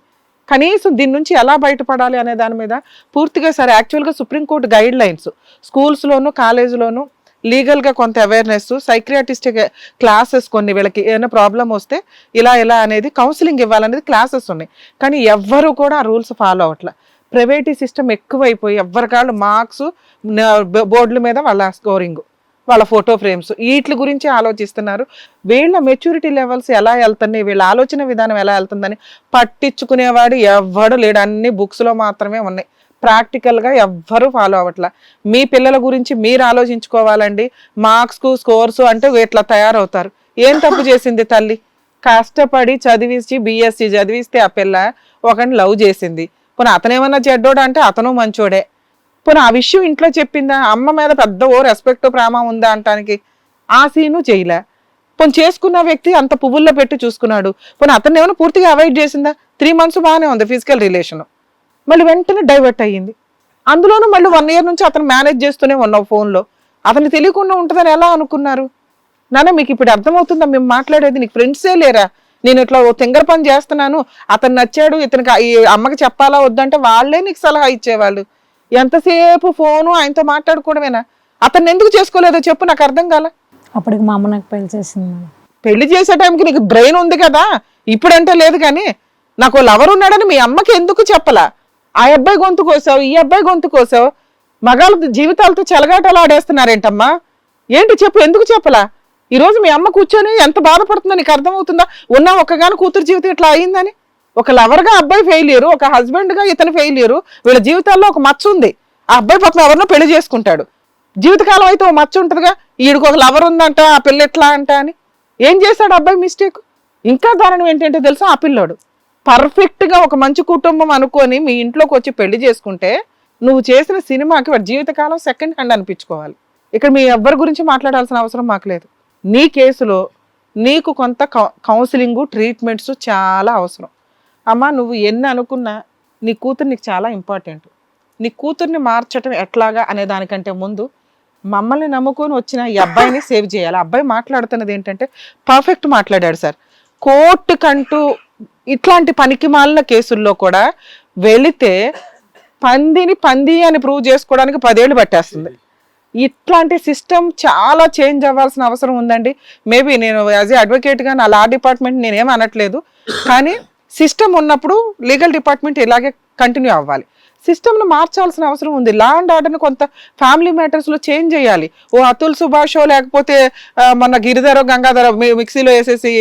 కనీసం దీని నుంచి ఎలా బయటపడాలి అనే దాని మీద పూర్తిగా సరే యాక్చువల్గా సుప్రీంకోర్టు గైడ్ లైన్స్ స్కూల్స్లోను కాలేజీలోను లీగల్గా కొంత అవేర్నెస్, సైక్రియాటిస్టిక్ క్లాసెస్, కొన్ని వీళ్ళకి ఏమైనా ప్రాబ్లం వస్తే ఇలా అనేది కౌన్సిలింగ్ ఇవ్వాలనేది క్లాసెస్ ఉన్నాయి. కానీ ఎవ్వరూ కూడా ఆ రూల్స్ ఫాలో అవ్వట్లే. ప్రైవేటీ సిస్టమ్ ఎక్కువైపోయి ఎవరికాళ్ళు మార్క్స్, బోర్డుల మీద వాళ్ళ స్కోరింగ్, వాళ్ళ ఫోటో ఫ్రేమ్స్, వీటి గురించి ఆలోచిస్తున్నారు. వీళ్ళ మెచ్యూరిటీ లెవెల్స్ ఎలా వెళ్తున్నాయి, వీళ్ళ ఆలోచన విధానం ఎలా వెళ్తుందని పట్టించుకునేవాడు ఎవ్వడు లేడు. అన్ని బుక్స్లో మాత్రమే ఉన్నాయి, ప్రాక్టికల్గా ఎవ్వరూ ఫాలో అవ్వట్లా. మీ పిల్లల గురించి మీరు ఆలోచించుకోవాలండి. మార్క్స్, స్కోర్స్ అంటే ఇట్లా తయారవుతారు. ఏం తప్పు చేసింది తల్లి? కష్టపడి చదివించి BSc చదివిస్తే ఆ పిల్ల ఒకరిని లవ్ చేసింది. పోనీ అతనేమన్నా చెడ్డోడు అంటే అతను మంచోడే. పోనీ ఆ విషయం ఇంట్లో చెప్పిందా? అమ్మ మీద పెద్ద రెస్పెక్ట్, ప్రేమ ఉందా అంటానికి ఆ సీను చేయలే. పోనీ చేసుకున్న వ్యక్తి అంత పువ్వుల్లో పెట్టి చూసుకున్నాడు, పోనీ అతను ఏమైనా పూర్తిగా అవాయిడ్ చేసిందా? 3 months బాగానే ఉంది ఫిజికల్ రిలేషన్, మళ్ళీ వెంటనే డైవర్ట్ అయ్యింది. అందులోనూ మళ్ళీ 1 year నుంచి అతను మేనేజ్ చేస్తూనే ఉన్నావు ఫోన్లో. అతను తెలియకుండా ఉంటుందని ఎలా అనుకున్నారు? నాన్న మీకు ఇప్పుడు అర్థమవుతుందా మేము మాట్లాడేది? నీకు ఫ్రెండ్సే లేరా? నేను ఇట్లా తింగర పని చేస్తున్నాను, అతను నచ్చాడు, ఇతనికి ఈ అమ్మకి చెప్పాలా వద్దంటే వాళ్ళే నీకు సలహా ఇచ్చేవాళ్ళు. ఎంతసేపు ఫోను ఆయనతో మాట్లాడుకోవడమేనా? అతన్ని ఎందుకు చేసుకోలేదో చెప్పు, నాకు అర్థం కాల. అప్పటికి మా అమ్మ నాకు పెళ్లి చేసింది. పెళ్లి చేసే టైంకి నీకు బ్రెయిన్ ఉంది కదా, ఇప్పుడంటే లేదు. కానీ నాకు లవర్ ఉన్నాడని మీ అమ్మకి ఎందుకు చెప్పలా? ఆ అబ్బాయి గొంతు కోసావు, ఈ అబ్బాయి గొంతు కోసావు, మగాళ్ళ జీవితాలతో చెలగాటలు ఆడేస్తున్నారేంటమ్మా? ఏంటి చెప్పు, ఎందుకు చెప్పలా? ఈ రోజు మీ అమ్మ కూర్చొని ఎంత బాధపడుతుందో నీకు అర్థమవుతుందా? ఉన్న ఒక్కగాను కూతురు జీవితం ఇట్లా అయిందని. ఒక లవర్గా అబ్బాయి ఫెయిల్యూరు, ఒక హస్బెండ్గా ఇతను ఫెయిల్యూరు. వీళ్ళ జీవితాల్లో ఒక మచ్చ ఉంది. ఆ అబ్బాయి పాపం ఎవరినో పెళ్లి చేసుకుంటాడు. జీవితకాలం అయితే ఓ మచ్చ ఉంటుందిగా, ఈడికి ఒక లవర్ ఉందంట, ఆ పిల్ల ఎట్లా అంట అని. ఏం చేశాడు అబ్బాయి మిస్టేక్? ఇంకా దారుణం ఏంటంటే తెలుసా, ఆ పిల్లోడు పర్ఫెక్ట్గా ఒక మంచి కుటుంబం అనుకొని మీ ఇంట్లోకి వచ్చి పెళ్లి చేసుకుంటే నువ్వు చేసిన సినిమాకి వాడి జీవితకాలం సెకండ్ హ్యాండ్ అనిపించుకోవాలి. ఇక్కడ మీ ఎవ్వరి గురించి మాట్లాడాల్సిన అవసరం మాకు లేదు. నీ కేసులో నీకు కొంత కౌన్సిలింగ్ ట్రీట్మెంట్స్ చాలా అవసరం. అమ్మా నువ్వు ఎన్ని అనుకున్నా నీ కూతురు నీకు చాలా ఇంపార్టెంట్. నీ కూతుర్ని మార్చడం ఎట్లాగా అనే దానికంటే ముందు మమ్మల్ని నమ్ముకొని వచ్చిన ఈ అబ్బాయిని సేవ్ చేయాలి. అబ్బాయి మాట్లాడుతున్నది ఏంటంటే పర్ఫెక్ట్ మాట్లాడాడు సార్. కోర్టుకంటూ ఇట్లాంటి పనికి మాలిన కేసుల్లో కూడా వెళితే పందిని పంది అని ప్రూవ్ చేసుకోవడానికి 10 ఏళ్ళు పట్టేస్తుంది. ఇట్లాంటి సిస్టమ్ చాలా చేంజ్ అవ్వాల్సిన అవసరం ఉందండి. మేబీ నేను యాజ్ ఏ అడ్వకేట్గా నా లా డిపార్ట్మెంట్ నేనేం అనట్లేదు, కానీ సిస్టమ్ ఉన్నప్పుడు లీగల్ డిపార్ట్మెంట్ ఇలాగే కంటిన్యూ అవ్వాలి. సిస్టమ్ను మార్చాల్సిన అవసరం ఉంది. లా అండ్ ఆర్డర్ని కొంత ఫ్యామిలీ మ్యాటర్స్లో చేంజ్ చేయాలి. ఓ అతుల్ సుభాషో లేకపోతే మన గిరిధరో గంగాధరో మిక్సీలో వేసేసి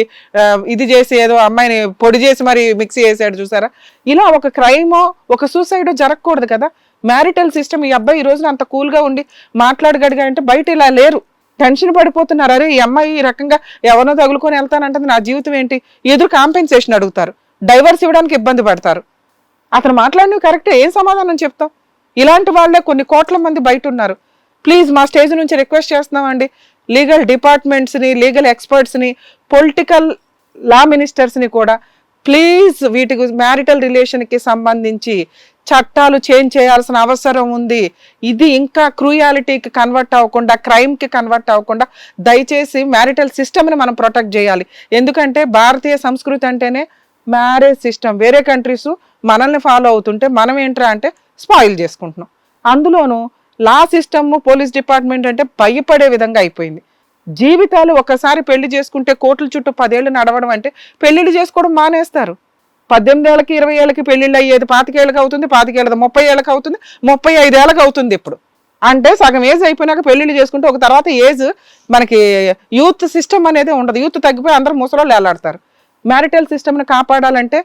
ఇది చేసి ఏదో అమ్మాయిని పొడి చేసి మరి మిక్సీ వేసాడు చూసారా, ఇలా ఒక క్రైమో ఒక సూసైడో జరగకూడదు కదా. మ్యారిటల్ సిస్టమ్ ఈ అబ్బాయి ఈ రోజున అంత కూల్గా ఉండి మాట్లాడగలిగా అంటే బయట ఇలా లేరు, టెన్షన్ పడిపోతున్నారు. అరే ఈ అమ్మాయి ఈ రకంగా ఎవరినో తగులుకొని వెళ్తానంటుంది, నా జీవితం ఏంటి, ఎదురు కాంపెన్సేషన్ అడుగుతారు, డైవర్స్ ఇవ్వడానికి ఇబ్బంది పడతారు. అతను మాట్లాడినవి కరెక్టే, ఏం సమాధానం చెప్తాం? ఇలాంటి వాళ్ళే కొన్ని కోట్ల మంది బయట ఉన్నారు. ప్లీజ్ మా స్టేజ్ నుంచి రిక్వెస్ట్ చేస్తున్నామండి, లీగల్ డిపార్ట్మెంట్స్ని, లీగల్ ఎక్స్పర్ట్స్ని, పొలిటికల్ లా మినిస్టర్స్ని కూడా ప్లీజ్ వీటికి మ్యారిటల్ రిలేషన్కి సంబంధించి చట్టాలు చేంజ్ చేయాల్సిన అవసరం ఉంది. ఇది ఇంకా క్రూయాలిటీకి కన్వర్ట్ అవ్వకుండా, క్రైమ్కి కన్వర్ట్ అవ్వకుండా దయచేసి మ్యారిటల్ సిస్టమ్ని మనం ప్రొటెక్ట్ చేయాలి. ఎందుకంటే భారతీయ సంస్కృతి అంటేనే మ్యారేజ్ సిస్టమ్. వేరే కంట్రీస్ మనల్ని ఫాలో అవుతుంటే మనం ఏంట్రా అంటే స్పాయిల్ చేసుకుంటున్నాం. అందులోనూ లా సిస్టమ్, పోలీస్ డిపార్ట్మెంట్ అంటే భయపడే విధంగా అయిపోయింది. జీవితాలు ఒకసారి పెళ్లి చేసుకుంటే కోర్టుల చుట్టూ 10 ఏళ్ళు నడవడం అంటే పెళ్లిళ్ళు చేసుకోవడం మానేస్తారు. 18 ఏళ్ళకి 20 ఏళ్ళకి పెళ్లిళ్ళు అయ్యేది 25 ఏళ్ళకి అవుతుంది, 25 ఏళ్ళకి 30 ఏళ్ళకి అవుతుంది, 35 ఏళ్ళకి అవుతుంది. ఇప్పుడు అంటే సగం ఏజ్ అయిపోయినాక పెళ్లిళ్ళు చేసుకుంటే ఒక తర్వాత ఏజ్ మనకి యూత్ సిస్టమ్ అనేది ఉండదు. యూత్ తగ్గిపోయి అందరూ ముసలోళ్ళు వేలాడతారు. మ్యారిటల్ సిస్టమ్ని కాపాడాలంటే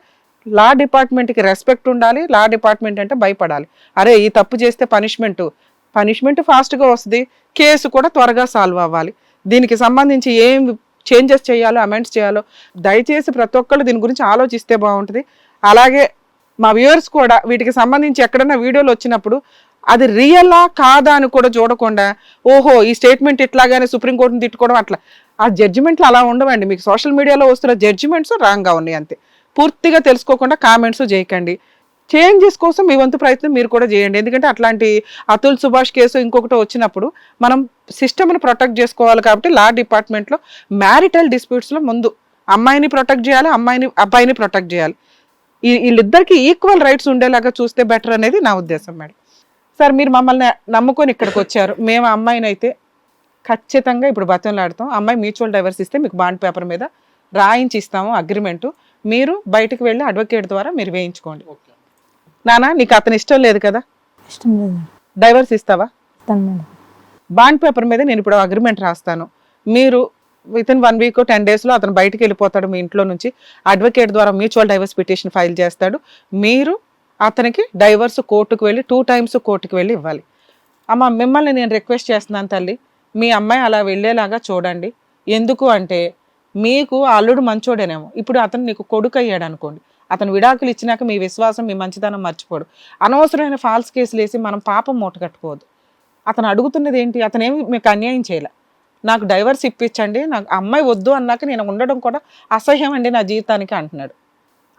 లా డిపార్ట్మెంట్కి రెస్పెక్ట్ ఉండాలి. లా డిపార్ట్మెంట్ అంటే భయపడాలి. అరే ఈ తప్పు చేస్తే పనిష్మెంట్ ఫాస్ట్గా వస్తుంది, కేసు కూడా త్వరగా సాల్వ్ అవ్వాలి. దీనికి సంబంధించి ఏం చేంజెస్ చేయాలో, అమెండ్స్ చేయాలో దయచేసి ప్రతి ఒక్కళ్ళు దీని గురించి ఆలోచిస్తే బాగుంటుంది. అలాగే మా వ్యూవర్స్ కూడా వీటికి సంబంధించి ఎక్కడన్నా వీడియోలు వచ్చినప్పుడు అది రియలా కాదా అని కూడా చూడకుండా, ఓహో ఈ స్టేట్మెంట్ ఇట్లాగానే సుప్రీంకోర్టుని తిట్టుకోవడం అట్లా, ఆ జడ్జిమెంట్లు అలా ఉండవండి. మీకు సోషల్ మీడియాలో వస్తున్న జడ్జిమెంట్స్ రాంగ్గా ఉన్నాయి అంతే. పూర్తిగా తెలుసుకోకుండా కామెంట్స్ చేయకండి. చేంజెస్ కోసం మీ వంతు ప్రయత్నం మీరు కూడా చేయండి. ఎందుకంటే అట్లాంటి అతుల్ సుభాష్ కేసు ఇంకొకటి వచ్చినప్పుడు మనం సిస్టమ్ని ప్రొటెక్ట్ చేసుకోవాలి. కాబట్టి లా డిపార్ట్మెంట్లో మ్యారిటల్ డిస్ప్యూట్స్లో ముందు అమ్మాయిని ప్రొటెక్ట్ చేయాలి, అబ్బాయిని ప్రొటెక్ట్ చేయాలి. వీళ్ళిద్దరికి ఈక్వల్ రైట్స్ ఉండేలాగా చూస్తే బెటర్ అనేది నా ఉద్దేశం మేడం. సార్ మీరు మమ్మల్ని నమ్ముకొని ఇక్కడికి వచ్చారు. మేము అమ్మాయిని అయితే ఖచ్చితంగా ఇప్పుడు బతంలాడతాం. అమ్మాయి మ్యూచువల్ డైవర్స్ ఇస్తే మీకు బాండ్ పేపర్ మీద రాయించి ఇస్తాము అగ్రిమెంటు. మీరు బయటకు వెళ్ళి అడ్వకేట్ ద్వారా మీరు వేయించుకోండి. నానా నీకు అతను ఇష్టం లేదు కదా, ఇష్టం లేదు, డైవర్స్ ఇస్తావా? మేడం బాండ్ పేపర్ మీద నేను ఇప్పుడు అగ్రిమెంట్ రాస్తాను. మీరు వితిన్ 1 వీక్ 10 డేస్లో అతను బయటకు వెళ్ళిపోతాడు మీ ఇంట్లో నుంచి. అడ్వకేట్ ద్వారా మ్యూచువల్ డైవర్స్ పిటిషన్ ఫైల్ చేస్తాడు. మీరు అతనికి డైవర్స్ కోర్టుకు వెళ్ళి 2 times కోర్టుకు వెళ్ళి ఇవ్వాలి. అమ్మ మిమ్మల్ని నేను రిక్వెస్ట్ చేస్తున్నాను తల్లి, మీ అమ్మాయి అలా వెళ్ళేలాగా చూడండి. ఎందుకు అంటే మీకు అల్లుడు మంచోడేనేమో, ఇప్పుడు అతను నీకు కొడుకు అయ్యాడు అనుకోండి, అతను విడాకులు ఇచ్చినాక మీ విశ్వాసం, మీ మంచితనం మర్చిపోడు. అనవసరమైన ఫాల్స్ కేసులు వేసి మనం పాపం మూట కట్టుకోవద్దు. అతను అడుగుతున్నది ఏంటి, అతనేమి మీకు అన్యాయం చేయలే, నాకు డైవర్స్ ఇప్పించండి, నాకు అమ్మాయి వద్దు అన్నాక నేను ఉండడం కూడా అసహ్యం అండి నా జీవితానికి అంటున్నాడు.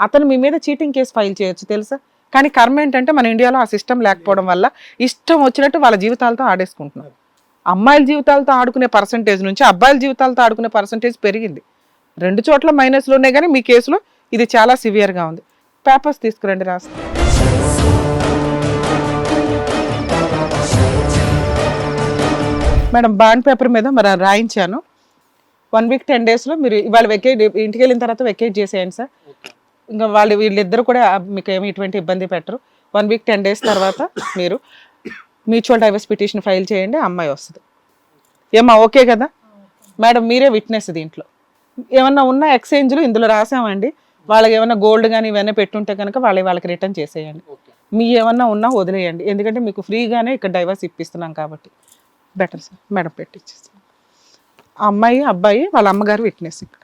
అతను మీ మీద చీటింగ్ కేసు ఫైల్ చేయొచ్చు తెలుసా. కానీ కర్మ ఏంటంటే మన ఇండియాలో ఆ సిస్టమ్ లేకపోవడం వల్ల ఇష్టం వచ్చినట్టు వాళ్ళ జీవితాలతో ఆడేసుకుంటున్నారు. అమ్మాయిల జీవితాలతో ఆడుకునే పర్సంటేజ్ నుంచి అబ్బాయిల జీవితాలతో ఆడుకునే పర్సంటేజ్ పెరిగింది. 2 చోట్ల మైనస్లు ఉన్నాయి, కానీ మీ కేసులో ఇది చాలా సివియర్గా ఉంది. పేపర్స్ తీసుకురండి రాస్తా. మేడం బాండ్ పేపర్ మీద మరి రాయించాను. 1 వీక్ 10 డేస్లో మీరు ఇవాళ ఇంటికి వెళ్ళిన తర్వాత వెకేట్ చేసేయండి సార్. ఇంకా వీళ్ళిద్దరు కూడా మీకు ఏమి ఇటువంటి ఇబ్బంది పెట్టరు. 1 వీక్ 10 డేస్ తర్వాత మీరు మ్యూచువల్ డైవర్స్ పిటిషన్ ఫైల్ చేయండి, అమ్మాయి వస్తుంది. ఏమా ఓకే కదా మేడం? మీరే విట్నెస్ దీంట్లో. ఏమన్నా ఉన్న ఎక్స్చేంజ్లు ఇందులో రాసామండి. వాళ్ళకి ఏమైనా గోల్డ్ కానీ ఇవన్నీ పెట్టుంటే కనుక వాళ్ళకి రిటర్న్ చేసేయండి. మీ ఏమన్నా ఉన్నా వదిలేయండి, ఎందుకంటే మీకు ఫ్రీగానే ఇక్కడ డైవర్స్ ఇప్పిస్తున్నాం కాబట్టి. బెటర్ సార్, మేడం పెట్టించేస్తాం. ఆ అమ్మాయి అబ్బాయి వాళ్ళ అమ్మగారు విట్నెస్ ఇక్కడ.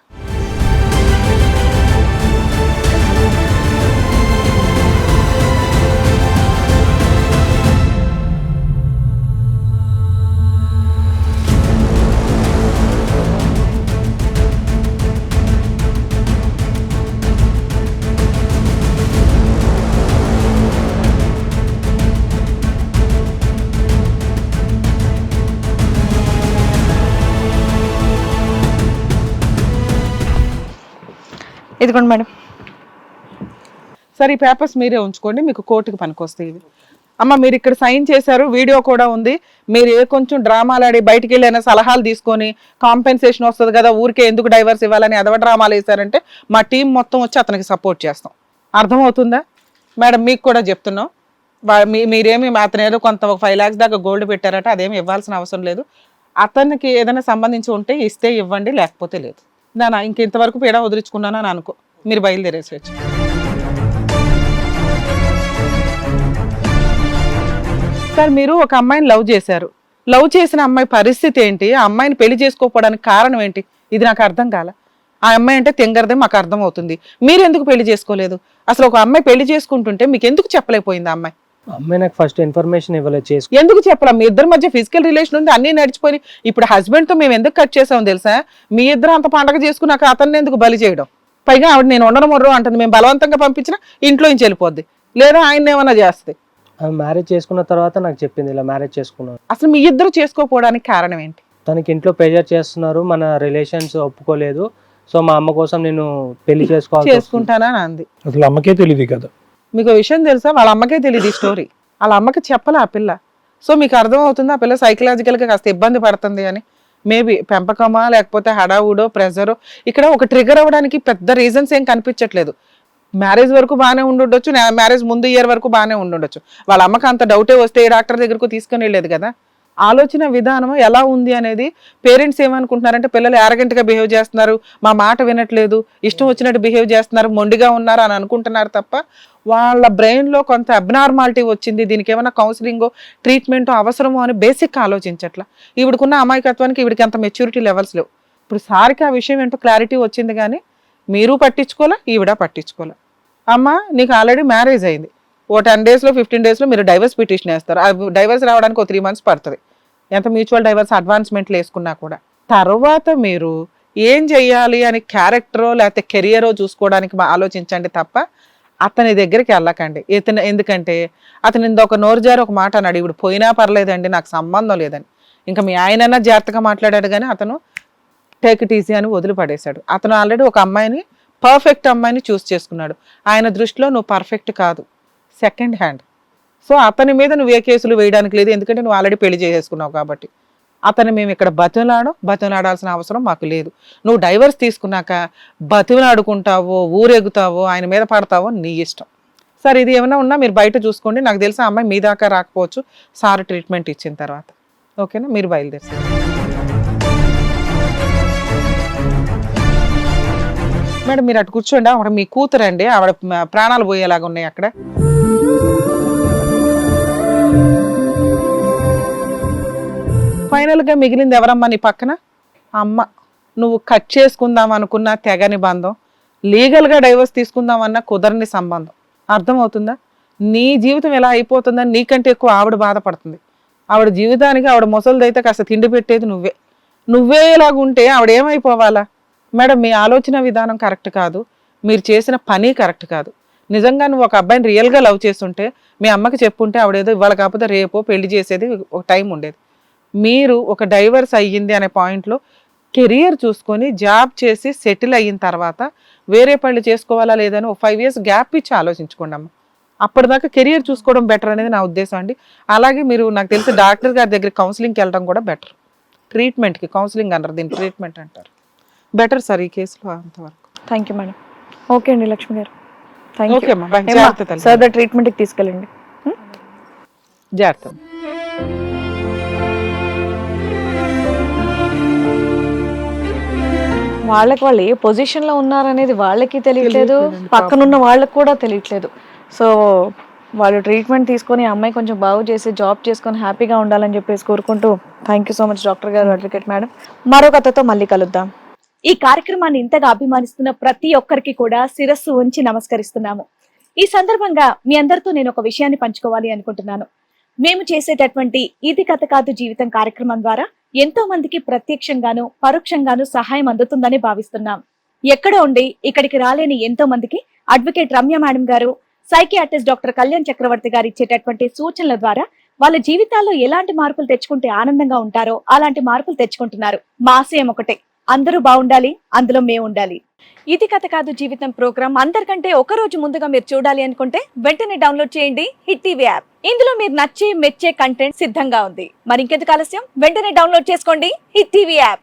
ఇదిగోండి మేడం. సార్ ఈ పేపర్స్ మీరే ఉంచుకోండి, మీకు కోర్టుకి పనికొస్తాయి ఇవి. అమ్మ మీరు ఇక్కడ సైన్ చేశారు, వీడియో కూడా ఉంది. మీరు కొంచెం డ్రామాలు ఆడి బయటికి వెళ్ళిన సలహాలు తీసుకొని కాంపెన్సేషన్ వస్తుంది కదా, ఊరికే ఎందుకు డైవర్స్ ఇవ్వాలని అదవ డ్రామాలు వేశారంటే మా టీం మొత్తం వచ్చి అతనికి సపోర్ట్ చేస్తాం. అర్థమవుతుందా మేడం? మీకు కూడా చెప్తున్నాం, మీరేమి అతను ఏదో కొంత 5 lakhs దాకా గోల్డ్ పెట్టారట, అదేమి ఇవ్వాల్సిన అవసరం లేదు. అతనికి ఏదైనా సంబంధించి ఉంటే ఇస్తే ఇవ్వండి, లేకపోతే లేదు. నానా ఇంకెంతవరకు పీడ వదిలించుకున్నాను అని అనుకో, మీరు బయలుదేరేసేయచ్చు. సార్ మీరు ఒక అమ్మాయిని లవ్ చేశారు, లవ్ చేసిన అమ్మాయి పరిస్థితి ఏంటి, ఆ అమ్మాయిని పెళ్లి చేసుకోకపోవడానికి కారణం ఏంటి, ఇది నాకు అర్థం కాల. ఆ అమ్మాయి అంటే తెంగరదే మాకు అర్థం అవుతుంది, మీరు ఎందుకు పెళ్లి చేసుకోలేదు? అసలు ఒక అమ్మాయి పెళ్లి చేసుకుంటుంటే మీకు ఎందుకు చెప్పలేకపోయింది ఆ అమ్మాయి? అమ్మాయి నాకు ఫస్ట్ ఇన్ఫర్మేషన్ ఇవ్వలేదు, ఎందుకు చెప్పలా? మీ ఇద్దరి మధ్య ఫిజికల్ రిలేషన్ ఉంది, అన్ని నడిచిపోయి ఇప్పుడు హస్బెండ్ తో మేము ఎందుకు కట్ చేసాం తెలుసా? మీ ఇద్దరు అంత పండగ చేసుకున్నాక అతన్ని ఎందుకు బలి చేయడం? పైగా ఆవిడ నేను ఉండడం మొర్రో అంటుంది, మేము బలవంతంగా పంపించినా ఇంట్లో నుంచి వెళ్ళిపోద్ది, లేదా ఆయన ఏమన్నా చేస్తుంది. మ్యారేజ్ చేసుకున్న తర్వాత నాకు చెప్పింది ఇలా మ్యారేజ్ చేసుకున్నాను. అసలు మీ ఇద్దరు చేసుకోపోవడానికి కారణం ఏంటి? తనకి ఇంట్లో ప్రెజర్ చేస్తున్నారు, మన రిలేషన్స్ ఒప్పుకోలేదు, సో మా అమ్మ కోసం నేను పెళ్లి చేసుకుంటానా అని అంది. అసలు అమ్మకే తెలియదు కదా. మీకు విషయం తెలుసా, వాళ్ళ అమ్మకే తెలియదు ఈ స్టోరీ, వాళ్ళ అమ్మకి చెప్పలే ఆ పిల్ల. సో మీకు అర్థం అవుతుంది ఆ పిల్ల సైకలాజికల్గా కాస్త ఇబ్బంది పడుతుంది అని. మేబీ పెంపకమా లేకపోతే హడావుడో ప్రెజరో, ఇక్కడ ఒక ట్రిగర్ అవ్వడానికి పెద్ద రీజన్స్ ఏం కనిపించట్లేదు. మ్యారేజ్ వరకు బాగానే ఉండుండొచ్చు, మ్యారేజ్ ముందు ఇయర్ వరకు బాగానే ఉండుండొచ్చు. వాళ్ళ అమ్మకి అంత డౌటే వస్తే ఏ డాక్టర్ దగ్గరకు తీసుకుని వెళ్ళేది కదా. ఆలోచన విధానం ఎలా ఉంది అనేది పేరెంట్స్ ఏమనుకుంటున్నారంటే పిల్లలు యారగెంట్గా బిహేవ్ చేస్తున్నారు, మా మాట వినట్లేదు, ఇష్టం వచ్చినట్టు బిహేవ్ చేస్తున్నారు, మొండిగా ఉన్నారు అని అనుకుంటున్నారు తప్ప వాళ్ళ బ్రెయిన్లో కొంత అబ్నార్మాలిటీ వచ్చింది, దీనికి ఏమైనా కౌన్సిలింగో ట్రీట్మెంటో అవసరమో అని బేసిక్గా ఆలోచించట్లా. ఈవిడకున్న అమాయకత్వానికి ఈవిడికి అంత మెచ్యూరిటీ లెవెల్స్ లేవు. ఇప్పుడు సారికి ఆ విషయం ఏంటో క్లారిటీ వచ్చింది, కానీ మీరు పట్టించుకోలే, ఈవిడ పట్టించుకోలే. అమ్మ నీకు ఆల్రెడీ మ్యారేజ్ అయింది, ఓ 10 daysలో 15 daysలో మీరు డైవర్స్ పిటిషన్ వేస్తారు. ఆ డైవర్స్ రావడానికి ఒక 3 months పడుతుంది, ఎంత మ్యూచువల్ డైవర్స్ అడ్వాన్స్మెంట్లు వేసుకున్నా కూడా. తర్వాత మీరు ఏం చెయ్యాలి అని క్యారెక్టరో లేకపోతే కెరియరో చూసుకోవడానికి ఆలోచించండి తప్ప అతని దగ్గరికి వెళ్ళకండి. ఎందుకంటే అతను ఇంకొక నోరు జారి ఒక మాట అన్నాడు, ఇప్పుడు పోయినా పర్లేదండి నాకు సంబంధం లేదని. ఇంకా మీ ఆయనైనా జాగ్రత్తగా మాట్లాడాడు, కానీ అతను టేక్ ఇట్ ఈజీ అని వదిలిపడేశాడు. అతను ఆల్రెడీ ఒక అమ్మాయిని, పర్ఫెక్ట్ అమ్మాయిని చూస్ చేసుకున్నాడు. ఆయన దృష్టిలో నువ్వు పర్ఫెక్ట్ కాదు, సెకండ్ హ్యాండ్. సో అతని మీద నువ్వు ఏ కేసులు వేయడానికి లేదు, ఎందుకంటే నువ్వు ఆల్రెడీ పెళ్లి చేసేసుకున్నావు కాబట్టి. అతను మేము ఇక్కడ బతిమలాడాల్సిన అవసరం మాకు లేదు. నువ్వు డైవర్స్ తీసుకున్నాక బతిమలాడుకుంటావో ఊరెగుతావో ఆయన మీద పడతావో నీ ఇష్టం. సార్ ఇది ఏమైనా ఉన్నా మీరు బయట చూసుకోండి, నాకు తెలిసి ఆ అమ్మాయి మీ దాకా రాకపోవచ్చు సార్ ట్రీట్మెంట్ ఇచ్చిన తర్వాత. ఓకేనా, మీరు బయలుదేరి. మేడం మీరు అటు కూర్చోండి, ఆవిడ మీ కూతురండి, ఆవిడ ప్రాణాలు పోయేలాగా ఉన్నాయి అక్కడ. ఫైనల్గా మిగిలింది ఎవరమ్మా నీ పక్కన? అమ్మ. నువ్వు కట్ చేసుకుందాం అనుకున్న తెగని బంధం, లీగల్గా డైవర్స్ తీసుకుందామన్నా కుదరని సంబంధం. అర్థమవుతుందా? నీ జీవితం ఎలా అయిపోతుందని నీకంటే ఎక్కువ ఆవిడ బాధపడుతుంది. ఆవిడ జీవితానికి ఆవిడ ముసలిదైతే కాస్త తిండి పెట్టేది నువ్వే ఇలాగుంటే ఆవిడ ఏమైపోవాలా? మేడం మీ ఆలోచన విధానం కరెక్ట్ కాదు, మీరు చేసిన పని కరెక్ట్ కాదు. నిజంగా నువ్వు ఒక అబ్బాయిని రియల్గా లవ్ చేస్తుంటే మీ అమ్మకి చెప్పుంటే ఆవిడేదో ఇవాళ కాకపోతే రేపో పెళ్లి చేసేది ఒక టైం ఉండేది. మీరు ఒక డైవర్స్ అయ్యింది అనే పాయింట్లో కెరియర్ చూసుకొని జాబ్ చేసి సెటిల్ అయిన తర్వాత వేరే పనులు చేసుకోవాలా లేదని ఒక 5 years గ్యాప్ ఇచ్చి ఆలోచించుకోండి అమ్మ. అప్పటిదాకా కెరియర్ చూసుకోవడం బెటర్ అనేది నా ఉద్దేశం అండి. అలాగే మీరు నాకు తెలిసి డాక్టర్ గారి దగ్గర కౌన్సిలింగ్కి వెళ్ళడం కూడా బెటర్. ట్రీట్మెంట్కి కౌన్సిలింగ్ అంటారు, దీన్ని ట్రీట్మెంట్ అంటారు. బెటర్ సార్ ఈ కేసులో అంతవరకు. Thank you madam. ఓకే అండి లక్ష్మి గారు, ఓకే అమ్మా, బాయ్. జాగ్రత్త తల్లి. సర్దర్ ట్రీట్మెంట్కి తీసుకెళ్ళండి. జాగ్రత్త. వాళ్ళకి వాళ్ళు ఏ పొజిషన్ లో ఉన్నారనేది వాళ్ళకి తెలియట్లేదు, తెలియట్లేదండి, పక్కనున్న వాళ్ళకి కూడా తెలియట్లేదు. సో వాళ్ళు ట్రీట్మెంట్ తీసుకొని ఆ అమ్మాయి కొంచెం బాగు చేసి జాబ్ చేసుకొని హ్యాపీగా ఉండాలని చెప్పేసి కోరుకుంటూ thank you so much doctor గారు, అడ్వకేట్ మేడం. మరో కథతో మళ్ళీ కలుద్దాం. ఈ కార్యక్రమాన్ని ఇంతగా అభిమానిస్తున్న ప్రతి ఒక్కరికి కూడా శిరస్సు ఉంచి నమస్కరిస్తున్నాము. ఈ సందర్భంగా మీ అందరితో నేను ఒక విషయాన్ని పంచుకోవాలి అనుకుంటున్నాను. మేము చేసేటటువంటి ఇది కథ కాదు జీవితం కార్యక్రమం ద్వారా ఎంతో మందికి ప్రత్యక్షంగాను పరోక్షంగాను సహాయం అందుతుందని భావిస్తున్నాం. ఎక్కడో ఉండి ఇక్కడికి రాలేని ఎంతో మందికి అడ్వకేట్ రమ్య మేడం గారు, సైకియాట్రిస్ట్ డాక్టర్ కళ్యాణ్ చక్రవర్తి గారు ఇచ్చేటటువంటి సూచనల ద్వారా వాళ్ళ జీవితాల్లో ఎలాంటి మార్పులు తెచ్చుకుంటే ఆనందంగా ఉంటారో అలాంటి మార్పులు తెచ్చుకుంటున్నారు. మా ఆశయం ఒకటే, అందరూ బాగుండాలి, అందులో మేము ఉండాలి. ఇది కథ కాదు జీవితం ప్రోగ్రామ్ అందరికంటే ఒక రోజు ముందుగా మీరు చూడాలి అనుకుంటే వెంటనే డౌన్లోడ్ చేయండి హిట్ టీవీ యాప్. ఇందులో మీరు నచ్చే మెచ్చే కంటెంట్ సిద్ధంగా ఉంది. మరి ఇంకెందుకు ఆలస్యం, వెంటనే డౌన్లోడ్ చేసుకోండి హిట్ టీవీ యాప్.